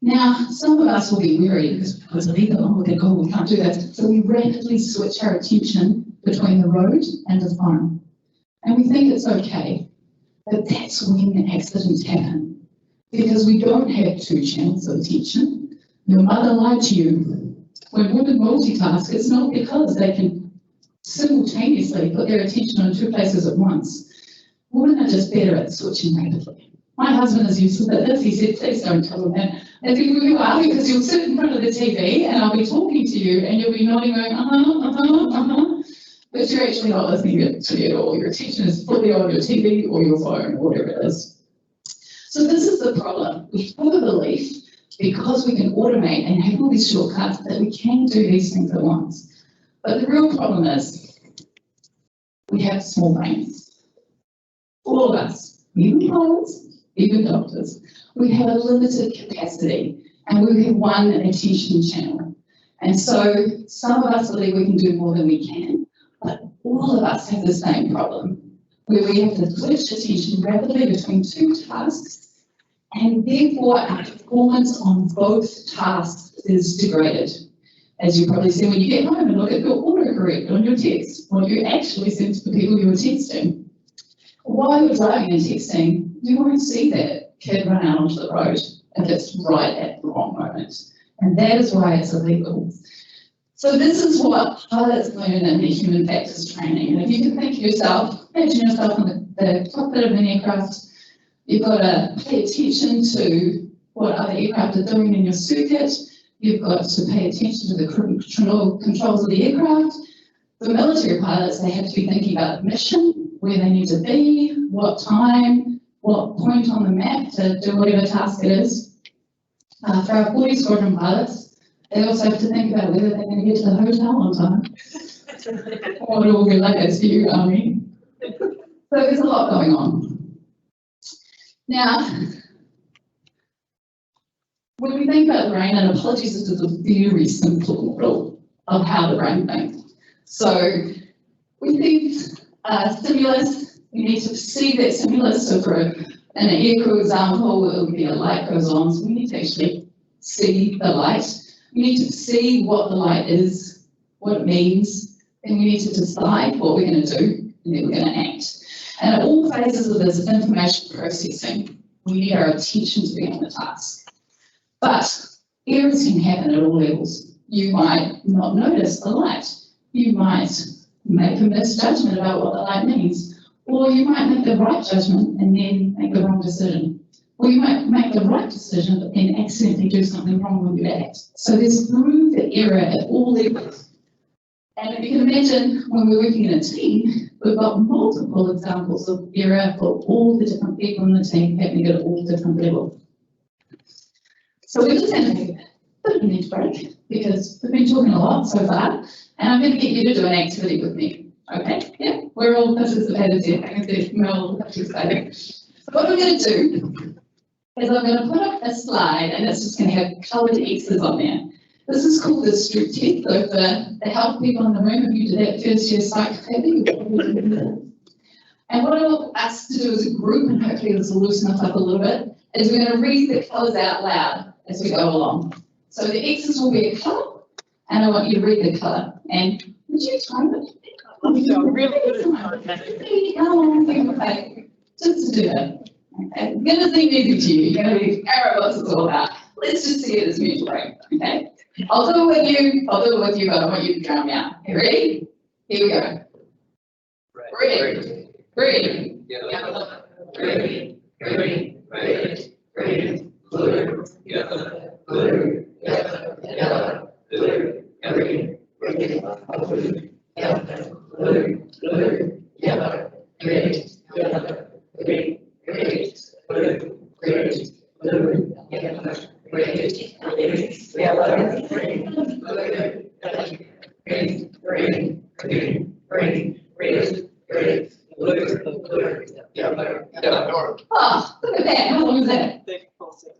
Now, some of us will be weary because it's illegal. Oh, okay, cool, we can't do that. So we rapidly switch our attention between the road and the phone. And we think it's okay, but that's when the accidents happen. Because we don't have two channels of attention. Your mother lied to you. When women multitask, it's not because they can simultaneously put their attention on two places at once. Women are just better at switching rapidly. My husband is useless at this. He said, please don't tell them that. I think you are, because you'll sit in front of the TV and I'll be talking to you and you'll be nodding going, but you're actually not listening to me at all. Your attention is fully on your TV or your phone or whatever it is. So this is the problem. We have a belief, because we can automate and have all these shortcuts, that we can do these things at once. But the real problem is we have small brains. All of us, even pilots, even doctors, we have a limited capacity and we have one attention channel. And so some of us believe we can do more than we can, but all of us have the same problem, where we have to switch attention rapidly between two tasks, and therefore our performance on both tasks is degraded. As you probably see when you get home and look at your autocorrect on your text, what you actually sent to the people you were texting. While you're driving and texting, you won't see that kid run out onto the road if it's right at the wrong moment. And that is why it's illegal. So this is what pilots learn in the human factors training. And if you can think of yourself, imagine yourself in the cockpit of an aircraft. You've got to pay attention to what other aircraft are doing in your circuit. You've got to pay attention to the controls of the aircraft. For military pilots, they have to be thinking about the mission, where they need to be, what time, what point on the map to do whatever task it is. For our 40 squadron pilots, they also have to think about whether they're going to get to the hotel on time. What it will be like as for you, Army. So there's a lot going on. Now, when we think about the brain, and apologies, this is a very simple model of how the brain thinks. So we think stimulus, we need to see that stimulus. So for an aircrew example, it would be a light goes on, so we need to actually see the light. We need to see what the light is, what it means, and we need to decide what we're going to do, and then we're going to act. And at all phases of this information processing, we need our attention to be on the task. But errors can happen at all levels. You might not notice the light. You might make a misjudgment about what the light means. Or you might make the right judgment and then make the wrong decision. Or you might make the right decision but then accidentally do something wrong when you act. So there's room for error at all levels. And if you can imagine, when we're working in a team, we've got multiple examples of error for all the different people in the team happening at all different levels. So we're just going to take a bit of an edge break, because we've been talking a lot so far, and I'm going to get you to do an activity with me. Okay? Yeah? We're all participators here. I can see Mel participating. So what we're going to do is I'm going to put up a slide, and it's just going to have coloured X's on there. This is called the street test. So for the health people in the room, if you did that first year psych paper, and what I want us to do as a group, and hopefully this will loosen us up a little bit, is we're going to read the colours out loud as we go along. So the X's will be a colour, and I want you to read the colour. And would you time it? I'm really good at time. How long do you take just to do it? Okay, it's going to seem easy to you. You're going to be arrow what it's all about. Let's just see it as mutual break. Okay, I'll do it with you, but I want you to drown me out. You ready? Here we go. Red, green, yellow, green, green, red, green, blue, yellow, blue, yellow, yellow, blue, green, green, blue, yellow, blue, blue, yellow, green, yellow, green, green, blue, green, blue, yellow, green, yellow, green, blue, green, green, green, green, red, Oh, look at that, how long is that?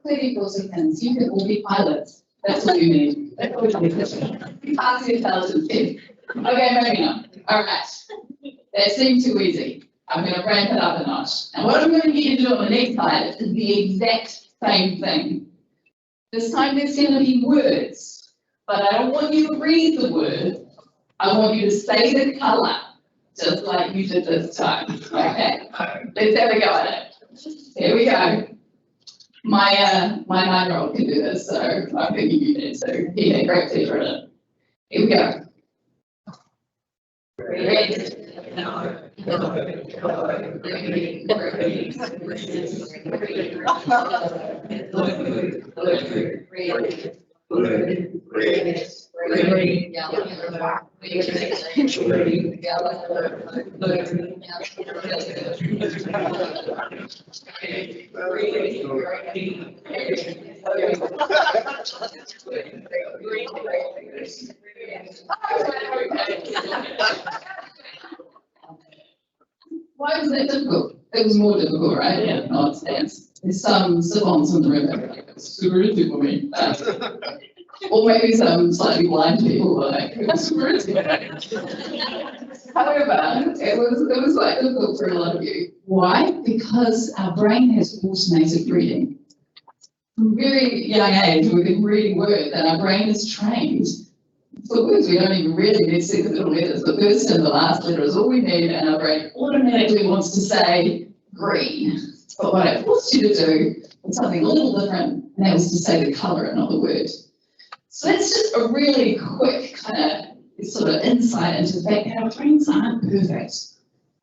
34 seconds, you can all be pilots, that's what you need. That's what you need. Pass the intelligence test. Okay, moving on, all right. That seemed too easy. I'm going to ramp it up a notch. And what I'm going to get you to do on the next slide is the exact same thing. This time there's going to be words, but I don't want you to read the word. I want you to say the colour, just like you did this time. Okay, let's have a go at it. Here we go. My 9-year-old can do this, so I'm thinking you can too. He had great pleasure in it. Here we go. Red. Why was that difficult? It was more difficult, right? Yeah. No, it stands. There's some savants in the room that are like, it's super easy for me. Or maybe some slightly blind people were like, it's super easy. However, it was like difficult for a lot of you. Why? Because our brain has automated reading. From a very young age, we've been reading words and our brain is trained. For words we don't even really need to see the middle letters. The first and the last letter is all we need, and our brain automatically wants to say green. But what I forced you to do was something a little different, and that was to say the colour and not the word. So that's just a really quick kind of sort of insight into the fact that our brains aren't perfect.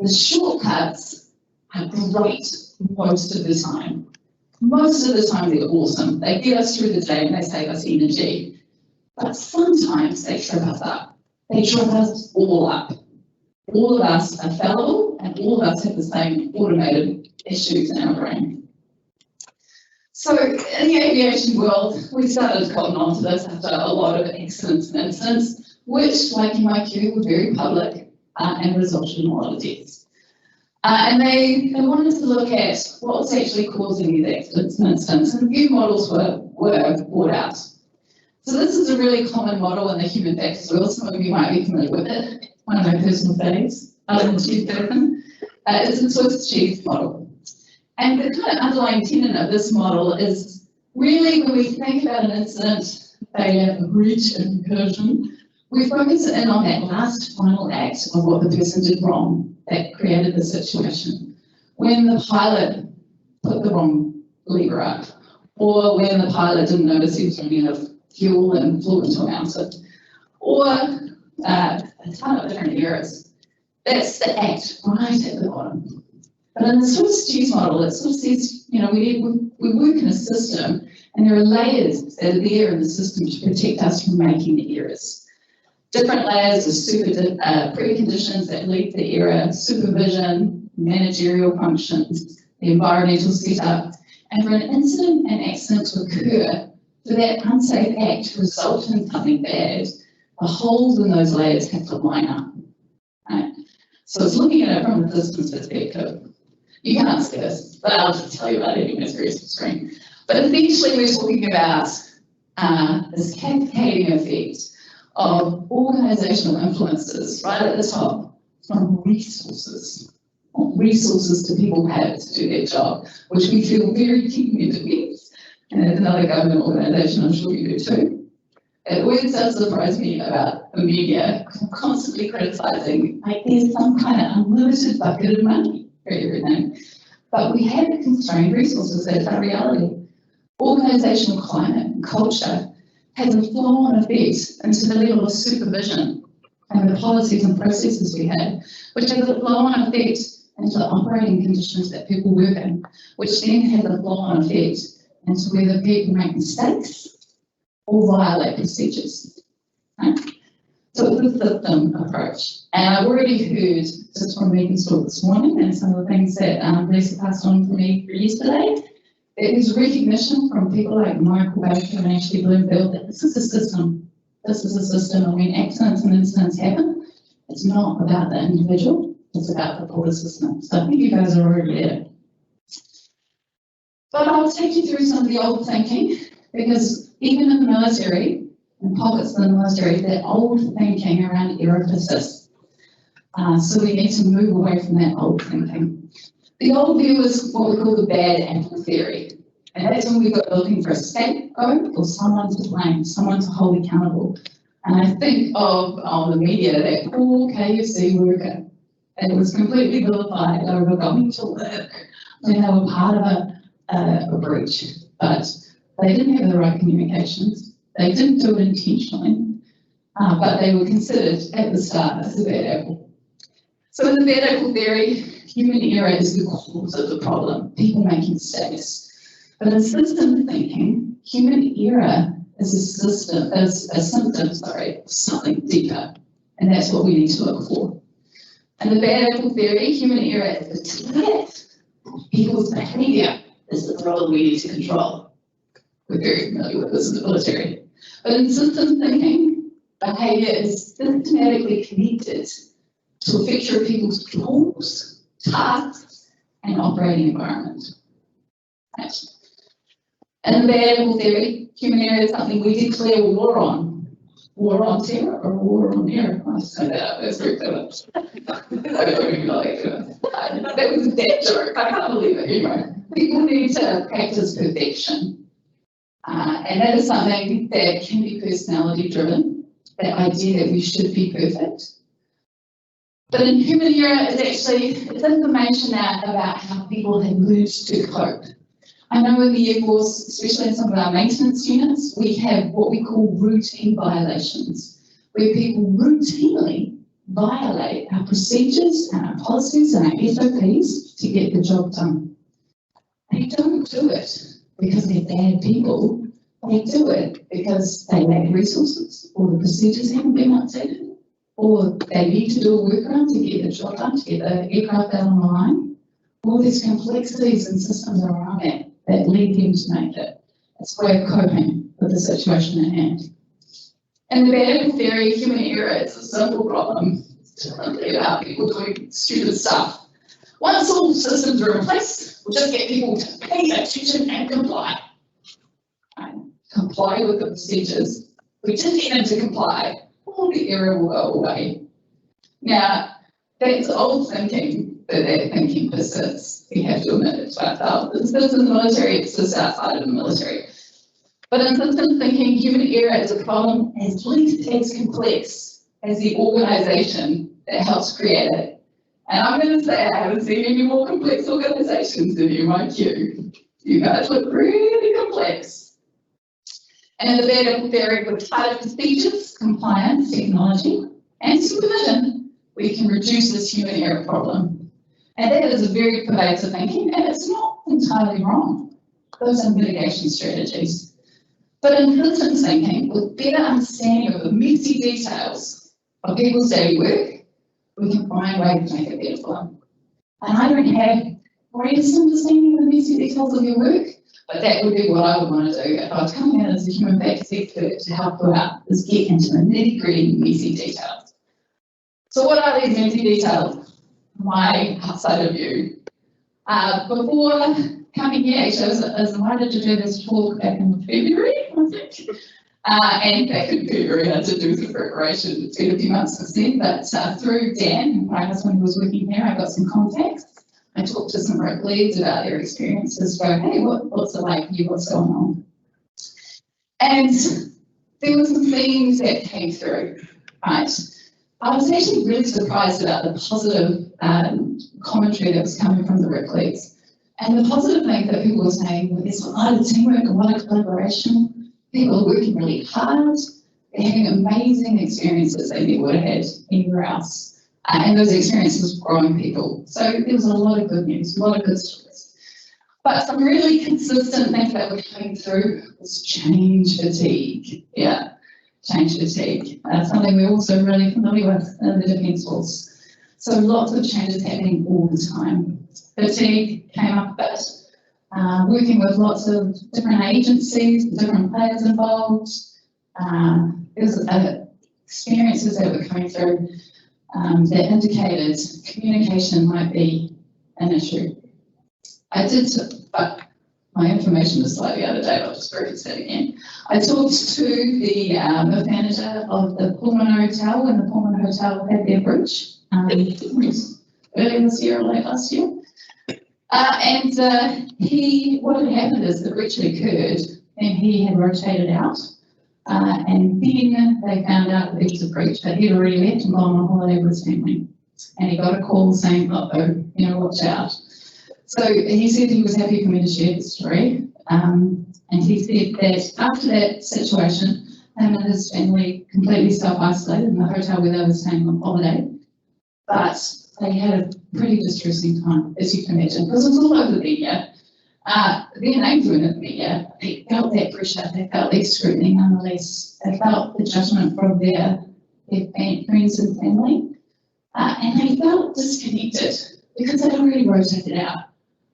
The shortcuts are great most of the time. Most of the time they're awesome. They get us through the day and they save us energy. But sometimes they trip us up. They trip us all up. All of us are fallible and all of us have the same automated issues in our brain. So in the aviation world, we started cotton onto this after a lot of accidents and incidents, which, like MIQ, were very public and resulted in a lot of deaths. And they wanted to look at what was actually causing these accidents and incidents, and a few models were brought out. So this is a really common model in the human factors world. Some of you might be familiar with it. One of my personal faves, other than cheese person, is the Swiss cheese model. And the kind of underlying tenet of this model is really when we think about an incident, failure, a breach, and incursion, we focus in on that last final act of what the person did wrong that created the situation. When the pilot put the wrong lever up, or when the pilot didn't notice he was running out of fuel and flew into a mountain, or a ton of different errors. That's the act right at the bottom. But in the Swiss cheese model, it sort of says, you know, we work in a system and there are layers that are there in the system to protect us from making the errors. Different layers of preconditions that lead to the error, supervision, managerial functions, the environmental setup, and for an incident and accident to occur, for that unsafe act to result in something bad, the holes in those layers have to line up. Right? So it's looking at it from the systems perspective. You can't see this, but I'll just tell you about it in this very screen. But essentially we're talking about this cascading effect of organisational influences right at the top from resources. Resources to people have to do their job, which we feel very keen to get. And as another government organisation, I'm sure you do too. It always does surprise me about the media constantly criticising, like there's some kind of unlimited bucket of money for everything. But we have constrained resources, that's our reality. Organisational climate and culture has a flow-on effect into the level of supervision and the policies and processes we have, which has a flow-on effect into the operating conditions that people work in, which then has a flow-on effect into whether people make mistakes or violate procedures. Right? So it's a system approach. And I've already heard just from Megan's talk this morning and some of the things that Lisa passed on to me yesterday, there's recognition from people like Michael Baker and Ashley Bloomfield that this is a system. This is a system, and when accidents and incidents happen, it's not about the individual, it's about the border system. So I think you guys are already there. But I'll take you through some of the old thinking, because even in the military, in pockets of the military, that old thinking around error persists. So we need to move away from that old thinking. The old view is what we call the bad apple theory. And that's when we go looking for a scapegoat or someone to blame, someone to hold accountable. And I think of on the media, that poor KFC worker that was completely vilified over going to work when they were part of a breach. But they didn't have the right communications. They didn't do it intentionally, but they were considered at the start as a bad apple. So in the bad apple theory, human error is the cause of the problem, people making mistakes. But in system thinking, human error is a symptom of something deeper, and that's what we need to look for. In the bad apple theory, human error is the target. People's behaviour is the problem we need to control. We're very familiar with this in the military. But in system thinking, behaviour is systematically connected to a feature of people's tools, tasks, and operating environment. Right. In the bad apple theory, human error is something we declare war on. War on terror or war on error? I just made that up, that's very clever. I don't even know that was a bad joke, I can't believe it. Anyway, people need to practice perfection. And that is something that can be personality driven, that idea that we should be perfect. But in human error, it's information now about how people have learned to cope. I know in the Air Force, especially in some of our maintenance units, we have what we call routine violations, where people routinely violate our procedures and our policies and our SOPs to get the job done. They don't do it because they're bad people. They do it because they lack resources, or the procedures haven't been updated, or they need to do a workaround to get the job done, to get the aircraft out on the line. All these complexities and systems around that lead them to make it. It's a way of coping with the situation at hand. In the bad apple theory, human error is a simple problem. It's simply about people doing stupid stuff. Once all systems are in place, we'll just get people to pay attention and comply. Right? Comply with the procedures. We just get them to comply, all the error will go away. Now, that's old thinking, but that thinking persists. We have to admit it to ourselves. It's this in the military, it's just outside of the military. But in system thinking, human error is a problem at least as complex as the organisation that helps create it. And I'm going to say I haven't seen any more complex organisations than MIQ. You guys look really complex. And in the bad apple theory, with tighter procedures, compliance, technology, and supervision, we can reduce this human error problem. And that is a very pervasive thinking, and it's not entirely wrong. Those are mitigation strategies. But in systems thinking, with better understanding of the messy details of people's daily work, we can find ways to make it better for them. And I don't have greatest understanding of the messy details of your work, but that would be what I would want to do if I was coming in as a human factors expert to help you out, is get into the nitty-gritty messy details. So what are these messy details? My outside of view. Before coming here, actually, I was invited to do this talk back in February, I think. And back in February, I did do some preparation. It's been a few months since then, but through Dan, my husband who was working here, I got some contacts. I talked to some rec leads about their experiences, go, hey, what's it like for you, what's going on? And there were some things that came through, right? I was actually really surprised about the positive commentary that was coming from the rec leads. And the positive thing that people were saying was there's a lot of teamwork, a lot of collaboration, people are working really hard, they're having amazing experiences they never would have had anywhere else. And those experiences were growing people. So there was a lot of good news, a lot of good stories. But some really consistent things that were coming through was change fatigue. Yeah. Change fatigue, something we're also really familiar with in the Defence Force. So lots of changes happening all the time. Fatigue came up a bit, working with lots of different agencies, different players involved. There was experiences that were coming through. that indicated communication might be an issue. I did, but my information was slightly out of date, I'll just reference that again. I talked to the manager of the Pullman Hotel when the Pullman Hotel had their breach earlier this year or late last year. What had happened is the breach had occurred and he had rotated out. And then they found out that there was a breach, but he'd already left and gone on holiday with his family. And he got a call saying, uh-oh, watch out. So he said he was happy for me to share the story. And he said that after that situation, him and his family completely self-isolated in the hotel where they were staying on holiday. But they had a pretty distressing time, as you can imagine, because it was all over the media. Their names were in the media. They felt that pressure, they felt that scrutiny nonetheless. They felt the judgment from their friends and family. And they felt disconnected because they'd already rotated out.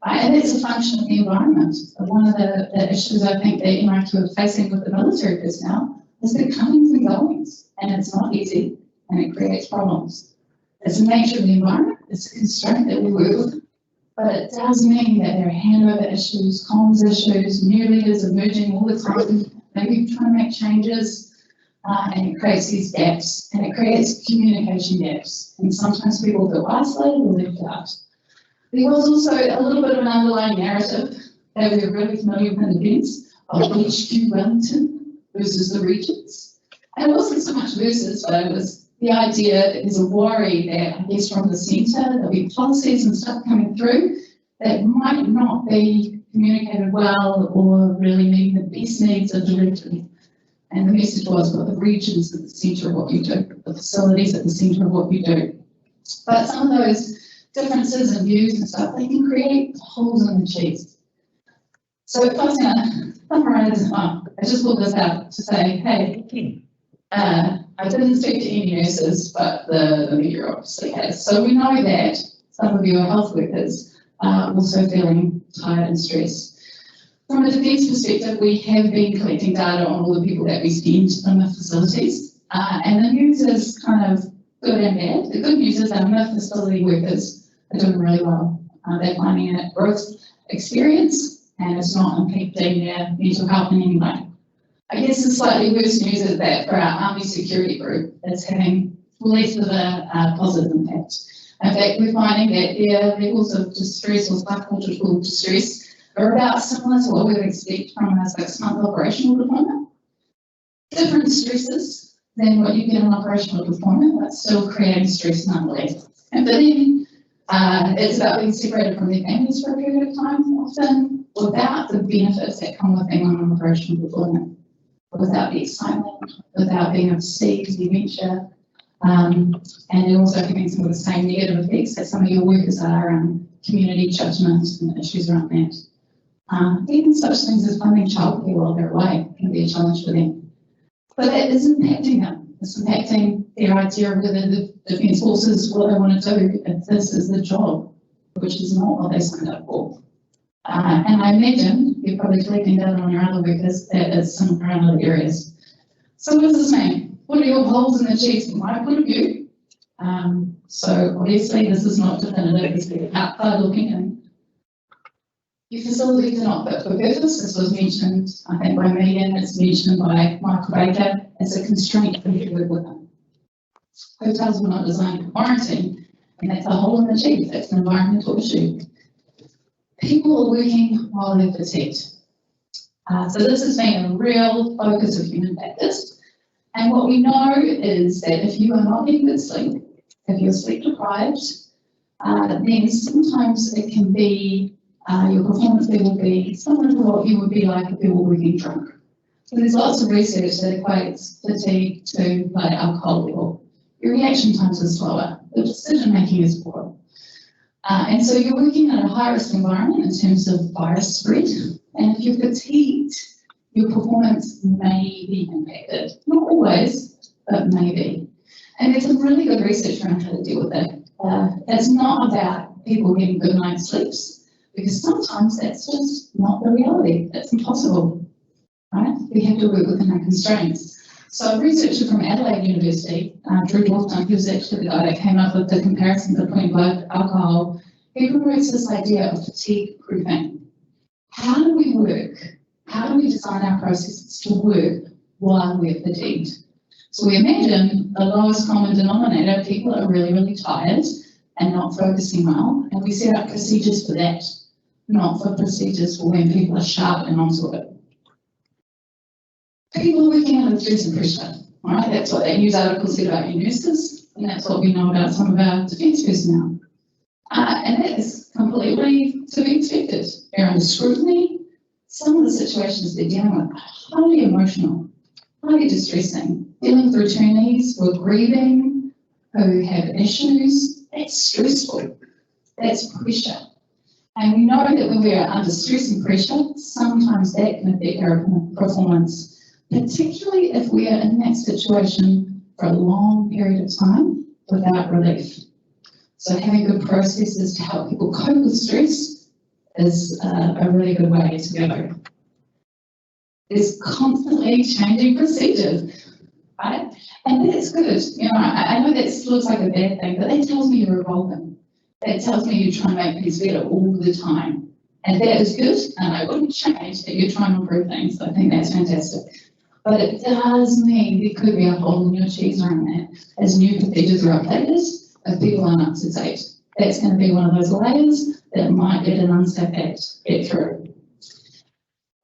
And that's a function of the environment. One of the issues I think that MIQ are facing with the military personnel is the comings and goings, and it's not easy, and it creates problems. It's the nature of the environment, it's a constraint that we work with, but it does mean that there are handover issues, comms issues, new leaders emerging all the time, maybe trying to make changes, and it creates these gaps, and it creates communication gaps, and sometimes people feel isolated or left out. There was also a little bit of an underlying narrative that we were really familiar with in defence of HQ Wellington versus the regions. And it wasn't so much versus, but it was the idea that there's a worry that, I guess, from the centre, there'll be policies and stuff coming through that might not be communicated well or really meeting the best needs of the region. And the message was, well, the regions at the centre of what you do, the facilities at the centre of what you do. But some of those differences and views and stuff, they can create holes in the cheese. So if I was going to summarise, I just pulled this out to say, hey, I didn't speak to any nurses, but the media obviously has. So we know that some of you are health workers are also feeling tired and stressed. From a defence perspective, we have been collecting data on all the people that we send in the facilities, and the news is kind of good and bad. The good news is our MIF facility workers are doing really well. They're finding a growth experience and it's not impacting their mental health in any way. I guess the slightly worse news is that for our Army security group, it's having less of a positive impact. In fact, we're finding that their levels of distress or psychological distress are about similar to what we would expect from a 6-month operational deployment. Different stresses than what you get in operational deployment, but still creating stress nonetheless. And for them, it's about being separated from their families for a period of time, often without the benefits that come with being on an operational deployment, without the excitement, without being able to see dementia, and also having some of the same negative effects that some of your workers are, community judgment and issues around that. Even such things as funding childcare while they're away can be a challenge for them. But that is impacting them. It's impacting their idea of whether the Defence Forces, what they want to do, if this is the job, which is not what they signed up for. And I imagine you're probably collecting data on your other workers that is similar in other areas. So what does this mean? What are your holes in the cheese from my point of view? So obviously this is not definitive, it's outside looking in. Your facilities are not fit for purpose. This was mentioned, I think, by Megan, it's mentioned by Michael Baker, as a constraint for you to work with them. Hotels were not designed for quarantine, and that's a hole in the cheese, that's an environmental issue. People are working while they're fatigued. So this has been a real focus of human factors. And what we know is that if you are not getting good sleep, if you're sleep deprived, then sometimes it can be your performance level will be similar to what you would be like if you were working drunk. So there's lots of research that equates fatigue to like alcohol level. Your reaction times are slower, the decision making is poor. And so you're working in a high risk environment in terms of virus spread. And if you're fatigued, your performance may be impacted. Not always, but maybe. And there's some really good research around how to deal with it. It's not about people getting good night's sleeps, because sometimes that's just not the reality. It's impossible, right? We have to work within our constraints. So a researcher from Adelaide University, Drew Dawson, who's actually the guy that came up with the comparison between blood alcohol, he promotes this idea of fatigue proofing. How do we work? How do we design our processes to work while we're fatigued? So we imagine the lowest common denominator, people are really, really tired and not focusing well, and we set up procedures for that, not for procedures for when people are sharp and onto it. People are working under stress and pressure, all right? That's what that news article said about your nurses, and that's what we know about some of our defence personnel. And that is completely to be expected. They're under scrutiny. Some of the situations they're dealing with are highly emotional, highly distressing. Dealing with returnees who are grieving, who have issues, that's stressful. That's pressure. And we know that when we are under stress and pressure, sometimes that can affect our performance, particularly if we are in that situation for a long period of time without relief. So having good processes to help people cope with stress is a really good way to go. There's constantly changing procedures, right? And that's good. You know, I know that looks like a bad thing, but that tells me you're evolving. That tells me you're trying to make things better all the time. And that is good, and I wouldn't change that you're trying to improve things. I think that's fantastic. But it does mean there could be a hole in your cheese around that as new procedures are updated. If people aren't up to date, that's going to be one of those layers that might get an unsafe act get through.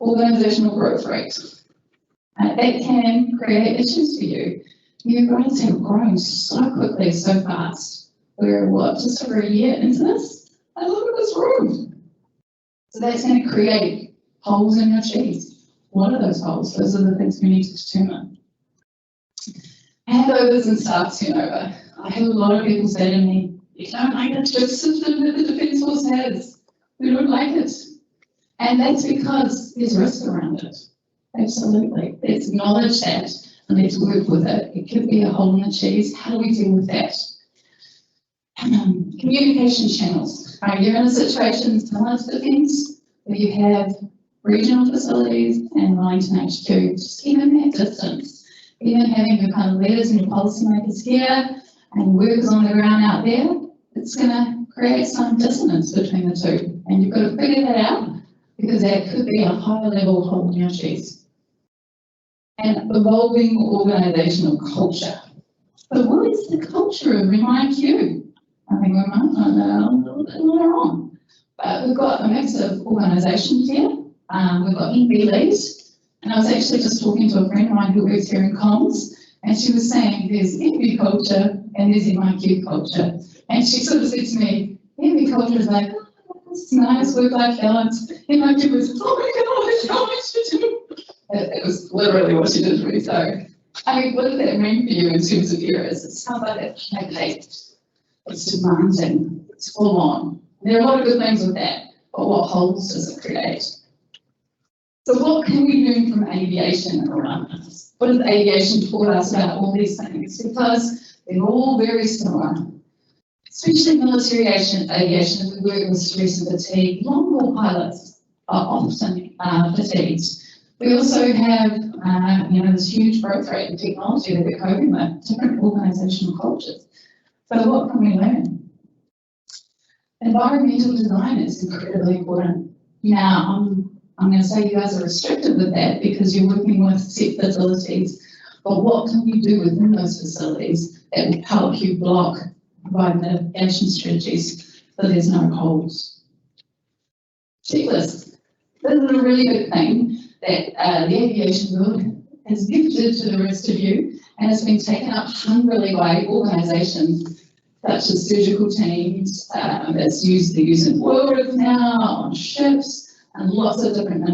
Organisational growth rate. That can create issues for you. Your guys have grown so quickly, so fast. We're just over a year into this, and look at this room. So that's going to create holes in your cheese. What are those holes? Those are the things we need to determine. Handovers and staff turnover. I have a lot of people say to me, you don't like the system that the Defence Force has. We don't like it. And that's because there's risk around it. Absolutely. Let's acknowledge that and let's work with it. It could be a hole in the cheese. How do we deal with that? Communication channels. You're in a situation similar to Defence where you have regional facilities and Wellington HQ. Just keeping that distance. Even having your kind of leaders and your policymakers here and workers on the ground out there, it's going to create some dissonance between the two. And you've got to figure that out because that could be a higher level hole in your cheese. And evolving organisational culture. So what is the culture of MIQ? I think we might find that out a little bit later on. But we've got a mix of organisations here. We've got NB leads. And I was actually just talking to a friend of mine who works here in comms, and she was saying there's NB culture and there's MIQ culture. And she sort of said to me, NB culture is like, oh, it's nice work-life balance. MIQ was, oh my God, how much to do? It was literally what she did to me. So, I mean, what does that mean for you in terms of errors? It sounds like it's high-paced, it's demanding, it's full on. There are a lot of good things with that, but what holes does it create? So what can we learn from aviation around this? What has aviation taught us about all these things? Because they're all very similar. Especially military aviation, we work with stress and fatigue. Long-haul pilots are often fatigued. We also have, this huge growth rate in technology that we're coping with, different organisational cultures. So what can we learn? Environmental design is incredibly important. Now, I'm going to say you guys are restricted with that because you're working with set facilities, but what can we do within those facilities that will help you provide mitigation strategies so there's no holes? Checklists. This is a really good thing that the aviation world has gifted to the rest of you, and it's been taken up hungrily by organisations such as surgical teams. It's they're using oil now on ships, and lots of different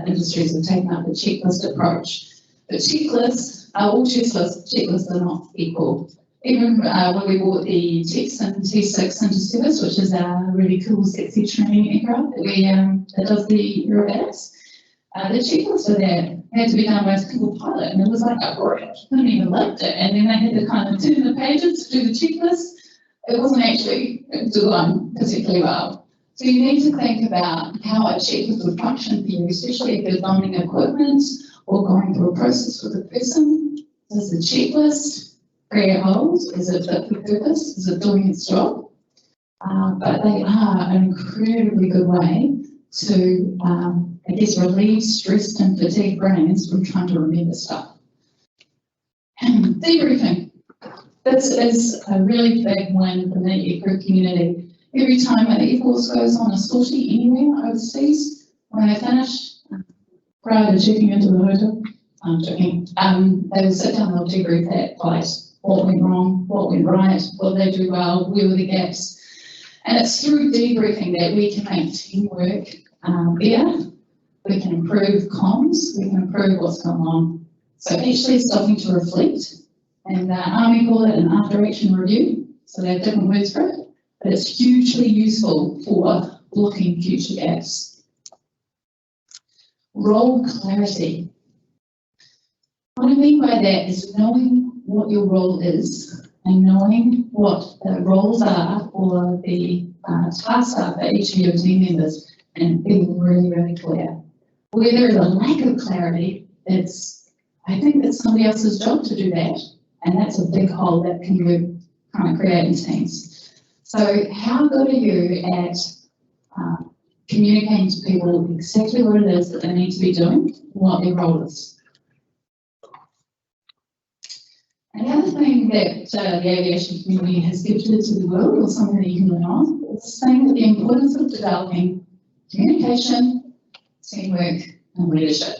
industries have taken up the checklist approach. The checklists, all checklists are not equal. Even when we bought the Texan T6 into service, which is a really cool, sexy training aircraft that does the aerobatics, the checklists are there. It had to be done by a single pilot, and it was like a brick. Couldn't even lift it, and then they had to kind of turn the pages to do the checklist. It wasn't actually done particularly well. So you need to think about how a checklist would function for you, especially if there's owning equipment or going through a process with a person? Does the checklist create holes? Is it fit for purpose? Is it doing its job? But they are an incredibly good way to, I guess, relieve stressed and fatigued brains from trying to remember stuff. Debriefing. This is a really big one for the eco community. Every time an e-force goes on a sortie anywhere overseas, when they finish, prior to checking into the hotel, I'm joking, they will sit down, they'll debrief that flight. What went wrong, what went right, what did they do well, where were the gaps. And it's through debriefing that we can make teamwork better, we can improve comms, we can improve what's going on. So actually stopping to reflect, and the Army call it an after-action review, so they have different words for it, but it's hugely useful for blocking future gaps. Role clarity. What I mean by that is knowing what your role is and knowing what the roles are or the tasks are for each of your team members and being really, really clear. Where there is a lack of clarity, I think it's somebody else's job to do that, and that's a big hole that can kind of create in teams. So how good are you at communicating to people exactly what it is that they need to be doing, what their role is? And the other thing that the aviation community has gifted to the world, or something that you can learn on, is saying that the importance of developing communication, teamwork, and leadership.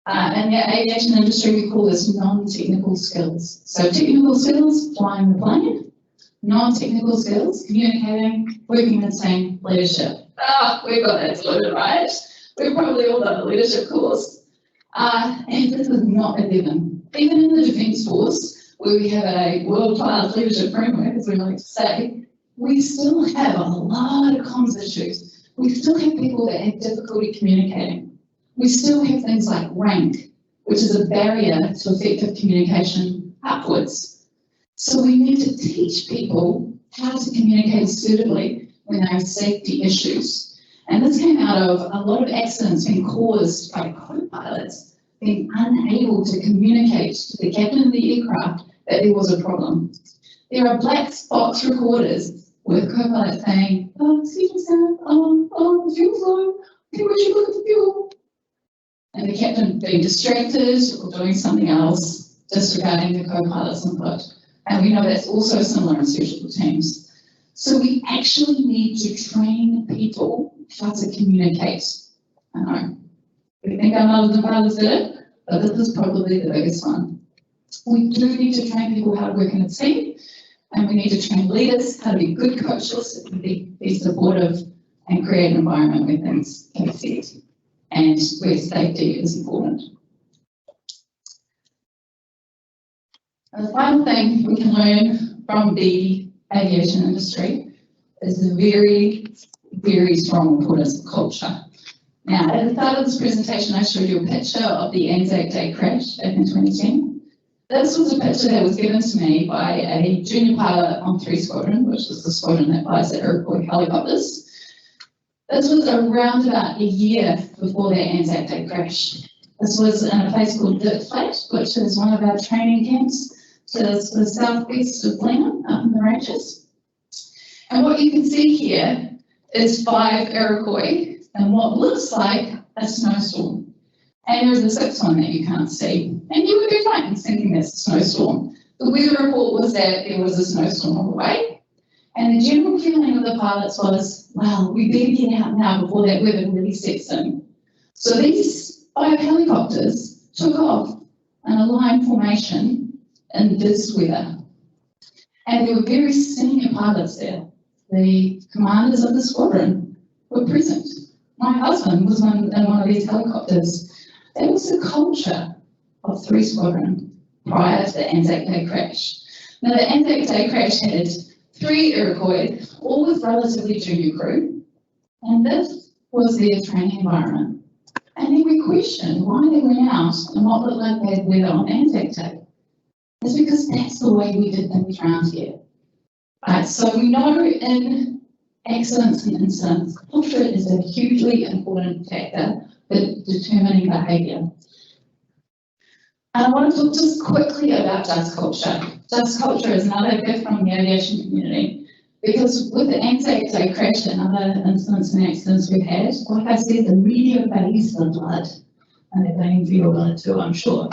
In the aviation industry, we call this non-technical skills. So technical skills, flying the plane, non-technical skills, communicating, working in the same, leadership. We've got that sorted, right? We've probably all done a leadership course. And this is not a given. Even in the Defence Force, where we have a world-class leadership framework, as we like to say, we still have a lot of comms issues. We still have people that have difficulty communicating. We still have things like rank, which is a barrier to effective communication upwards. So we need to teach people how to communicate assertively when there are safety issues. And this came out of a lot of accidents being caused by co-pilots being unable to communicate to the captain of the aircraft that there was a problem. There are black box recorders with co-pilots saying, excuse me, sir, the fuel's low, I think we should look at the fuel. And the captain being distracted or doing something else, disregarding the co-pilot's input. And we know that's also similar in suitable teams. So we actually need to train people how to communicate. I know. We think our mothers and fathers did it, but this is probably the biggest one. We do need to train people how to work in a team, and we need to train leaders how to be good coaches, be supportive, and create an environment where things can be set, and where safety is important. And the final thing we can learn from the aviation industry is the very, very strong importance of culture. Now, at the start of this presentation, I showed you a picture of the Anzac Day crash back in 2010. This was a picture that was given to me by a junior pilot on 3 Squadron, which is the squadron that flies the Iroquois helicopters. This was around about a year before that Anzac Day crash. This was in a place called Dirt Flat, which is one of our training camps to the southwest of Blenheim, up in the ranges. And what you can see here is 5 Iroquois and what looks like a snowstorm. And there's a 6th one that you can't see. And you would be fine thinking that's a snowstorm. The weather report was that there was a snowstorm on the way. And the general feeling of the pilots was, well, we better get out now before that weather really sets in. So these 5 helicopters took off in a line formation in this weather. And there were very senior pilots there. The commanders of the squadron were present. My husband was in one of these helicopters. That was the culture of 3 Squadron prior to the Anzac Day crash. Now, the Anzac Day crash had 3 Iroquois, all with relatively junior crew, and this was their training environment. And then we questioned why they went out and what looked like bad weather on Anzac Day. It's because that's the way we did things around here. Right, so we know in accidents and incidents, culture is a hugely important factor for determining behaviour. And I want to talk just quickly about just culture. Just culture is another gift from the aviation community, because with the Anzac Day crash and other incidents and accidents we've had, like I said, the media bathes the blood, and they're paying for your blood too, I'm sure.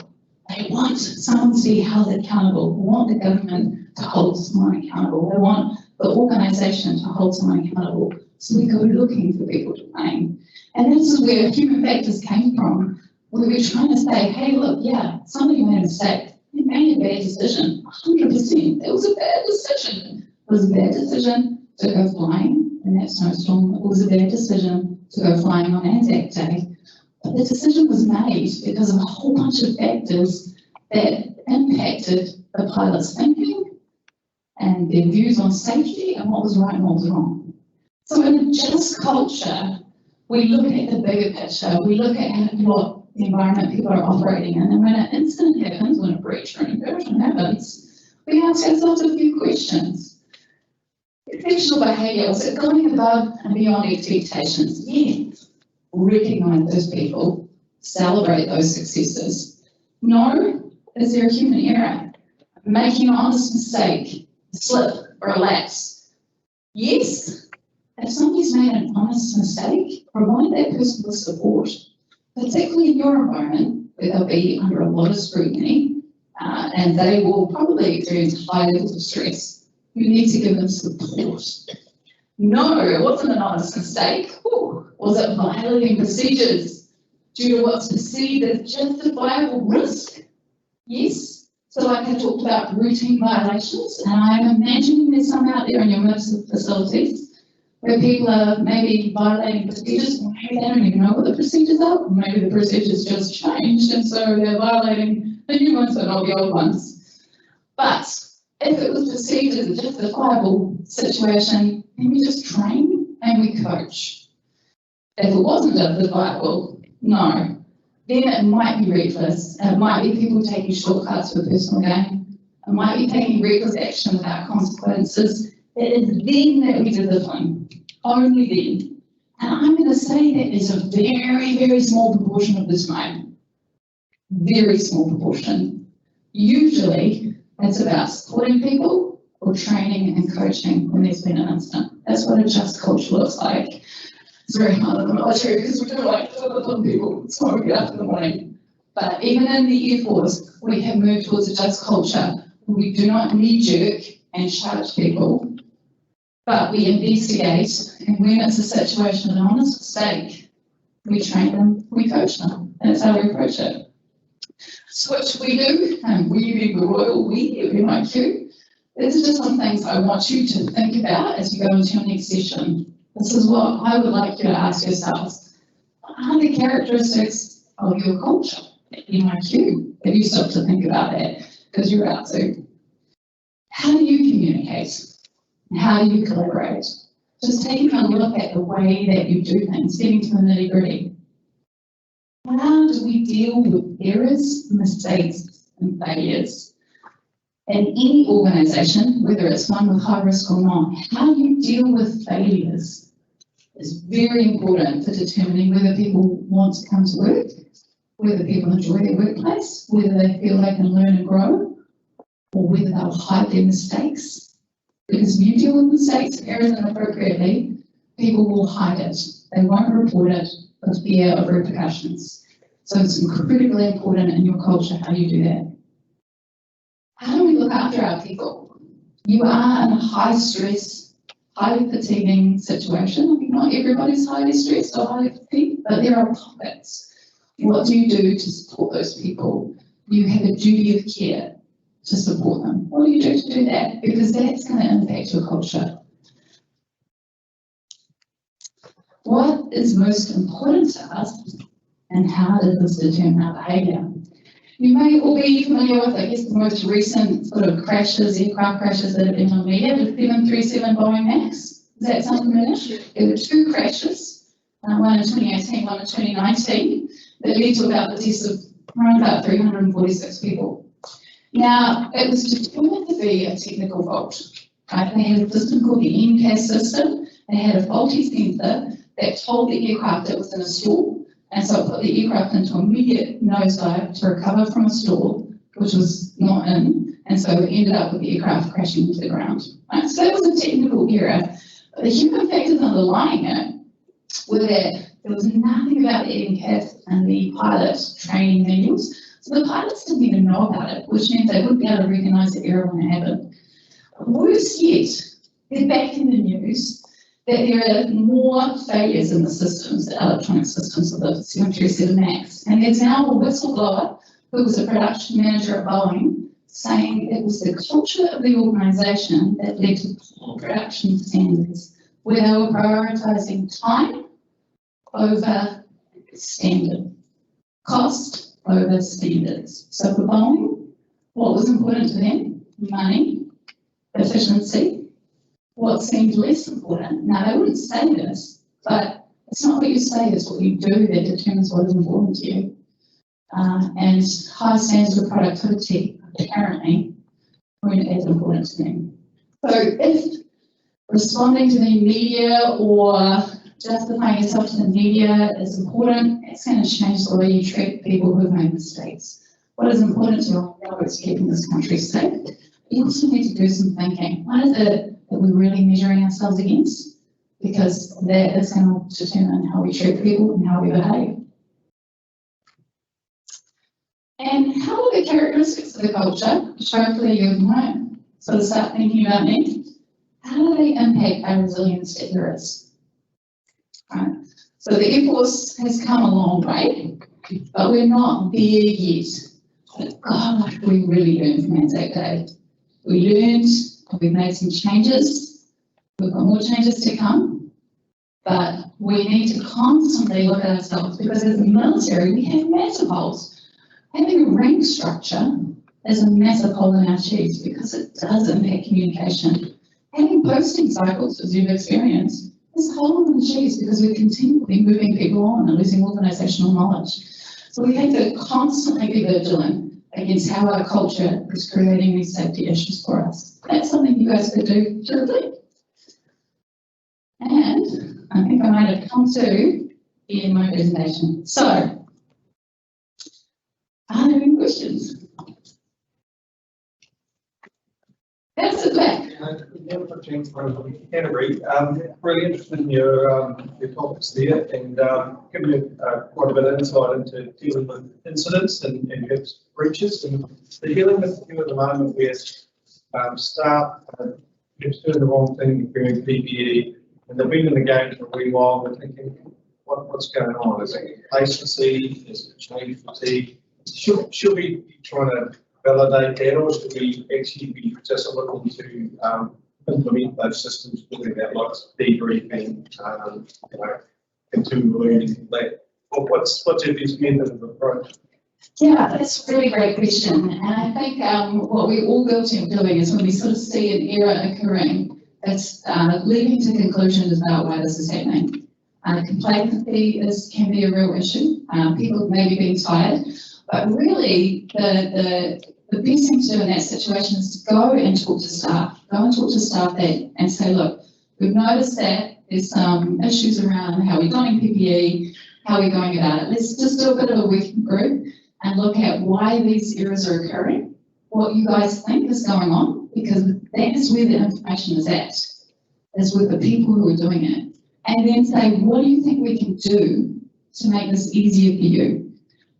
They want someone to be held accountable. They want the government to hold someone accountable. They want the organisation to hold someone accountable. So we go looking for people to blame. And this is where human factors came from. We were trying to say, hey, look, yeah, somebody made a mistake. They made a bad decision, 100%. It was a bad decision. It was a bad decision to go flying in that snowstorm. It was a bad decision to go flying on Anzac Day. But the decision was made because of a whole bunch of factors that impacted the pilot's thinking and their views on safety and what was right and what was wrong. So in a just culture, we look at the bigger picture. We look at what the environment people are operating in. And when an incident happens, when a breach or an incursion happens, we ask ourselves a few questions. Exceptional behaviour, was it going above and beyond expectations? Yes. Recognise those people, celebrate those successes. No, is there a human error? Making an honest mistake, a slip or a lapse? Yes. If somebody's made an honest mistake, provide that person with support, particularly in your environment where they'll be under a lot of scrutiny and they will probably experience high levels of stress. You need to give them support. No, it wasn't an honest mistake. Ooh, was it violating procedures due to what's perceived as justifiable risk? Yes. So like I talked about routine violations, and I'm imagining there's some out there in your municipal facilities where people are maybe violating procedures, or maybe they don't even know what the procedures are, or maybe the procedures just changed and so they're violating the new ones but not the old ones. But if it was perceived as a justifiable situation, then we just train and we coach. If it wasn't justifiable, no. Then it might be reckless. It might be people taking shortcuts for personal gain. It might be taking reckless action without consequences. It is then that we discipline, only then. And I'm going to say that is a very, very small proportion of the time. Very small proportion. Usually, it's about supporting people or training and coaching when there's been an incident. That's what a just culture looks like. It's very hard in the military because we don't like to discipline people. It's why we get up in the morning. But even in the Air Force, we have moved towards a just culture. We do not knee-jerk and charge people, but we investigate, and when it's a situation of an honest mistake, we train them, we coach them. That's how we approach it. Switch we do, and we being the royal we at MIQ. These are just some things I want you to think about as you go into your next session. This is what I would like you to ask yourselves. What are the characteristics of your culture at MIQ? Have you stopped to think about that? Because you're about to. How do you communicate? How do you collaborate? Just taking a look at the way that you do things, getting to the nitty-gritty. How do we deal with errors, mistakes, and failures? In any organisation, whether it's one with high risk or not, how you deal with failures is very important for determining whether people want to come to work, whether people enjoy their workplace, whether they feel they can learn and grow, or whether they'll hide their mistakes. Because when you deal with mistakes and errors inappropriately, people will hide it. They won't report it for fear of repercussions. So it's incredibly important in your culture how you do that. How do we look after our people? You are in a high stress, highly fatiguing situation. I mean, not everybody's highly stressed or highly fatigued, but there are pockets. What do you do to support those people? You have a duty of care to support them. What do you do to do that? Because that's going to impact your culture. What is most important to us, and how does this determine our behaviour? You may all be familiar with, I guess, the most recent sort of crashes, aircraft crashes that have been on media, the 737 Boeing Max. Does that sound familiar? There were two crashes, one in 2018, one in 2019, that led to about the deaths of around about 346 people. Now, it was determined to be a technical fault. Right? They had a system called the MCAS system. They had a faulty sensor that told the aircraft it was in a stall, And so it put the aircraft into immediate nosedive to recover from a stall, which was not in, and so it ended up with the aircraft crashing into the ground. Right? So that was a technical error. But the human factors underlying it were that there was nothing about the EDCAF and the pilot training manuals. So the pilots didn't even know about it, which meant they wouldn't be able to recognise the error when it happened. Worse yet, they're back in the news that there are more failures in the systems, the electronic systems of the 737 MAX. And there's now a whistleblower who was a production manager at Boeing saying it was the culture of the organisation that led to poor production standards, where they were prioritising time over standard, cost over standards. So for Boeing, what was important to them? Money, efficiency. What seemed less important, now they wouldn't say this, but it's not what you say, it's what you do that determines what is important to you. And high standards of productivity apparently weren't as important to them. So if responding to the media or justifying yourself to the media is important, it's going to change the way you treat people who've made mistakes. What is important to you is keeping this country safe. You also need to do some thinking. What is it that we're really measuring ourselves against? Because that is going to determine how we treat people and how we behave. And how are the characteristics of the culture, which hopefully you know, so to start thinking about next, how do they impact our resilience to errors? Right. So the Air Force has come a long way, but we're not there yet. But God, we really learned from Anzac Day. We learned, we've made some changes, we've got more changes to come, but we need to constantly look at ourselves because as a military, we have massive holes. Having a rank structure is a massive hole in our chiefs because it does impact communication. Having posting cycles, as you've experienced, is a hole in the chiefs because we're continually moving people on and losing organisational knowledge. So we have to constantly be vigilant against how our culture is creating these safety issues for us. That's something you guys could do to reflect. And I think I might have come to in my presentation. So, are there any questions? That's it back. Canterbury, really interested in your topics there and giving you quite a bit of insight into dealing with incidents and breaches. And they're dealing with you at the moment where staff just doing the wrong thing, wearing PPE, and they've been in the game for a wee while. We're thinking, what's going on? Is it complacency? Is it change fatigue? Should we be trying to validate that, or should we actually be just looking to implement those systems, talking about like debriefing, continual learning? What's your best method of approach? Yeah, that's a really great question. And I think what we're all guilty of doing is when we sort of see an error occurring, it's leading to conclusions about why this is happening. Complacency can be a real issue. People may be being tired, but really the best thing to do in that situation is to go and talk to staff. Go and talk to staff and say, look, we've noticed that there's some issues around how we're donning PPE, how we're going about it. Let's just do a bit of a working group and look at why these errors are occurring, what you guys think is going on, because that is where the information is at, is with the people who are doing it. And then say, what do you think we can do to make this easier for you?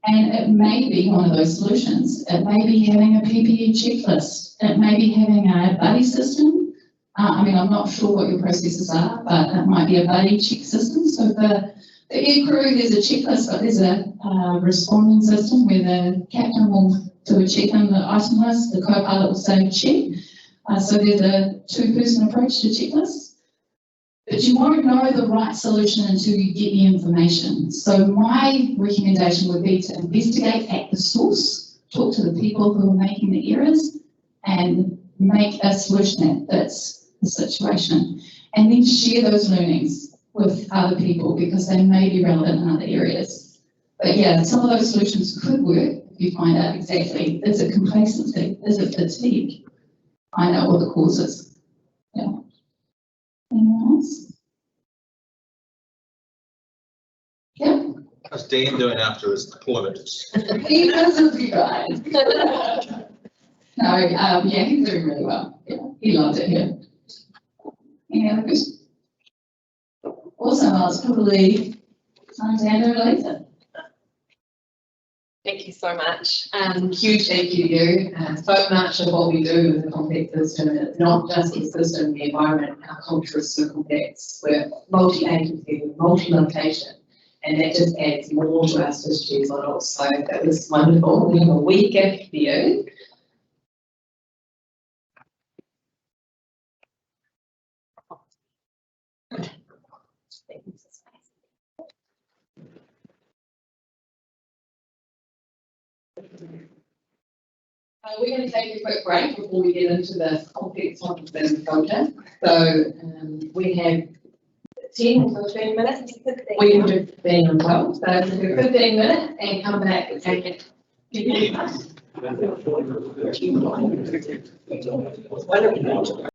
And it may be one of those solutions. It may be having a PPE checklist. It may be having a buddy system. I'm not sure what your processes are, but it might be a buddy check system. So for the air crew, there's a checklist, but there's a responding system where the captain will do a check on the item list, the co-pilot will say check. So there's a two-person approach to checklists. But you won't know the right solution until you get the information. So my recommendation would be to investigate at the source, talk to the people who are making the errors, and make a solution that fits the situation. And then share those learnings with other people because they may be relevant in other areas. But yeah, some of those solutions could work if you find out exactly, is it complacency, is it fatigue? Find out what the cause is. Yeah. Anyone else? Yeah. How's Dan doing after his deployment? He doesn't be right. No, yeah, he's doing really well. Yeah, he loves it here. Any other questions? Awesome, well, it's probably time to hand over to Lisa. Thank you so much. Huge thank you to you. So much of what we do is a complex system. It's not just the system, the environment, our culture is so complex. We're multi-agency, we're multi-location, and that just adds more to our strategies model. So that was wonderful. We have a wee gift for you. We're going to take a quick break before we get into the complex topics and culture. So we have 10 or 15 minutes. We can do 15 or 12. So we'll do 15 minutes and come back and take it. Wonderful.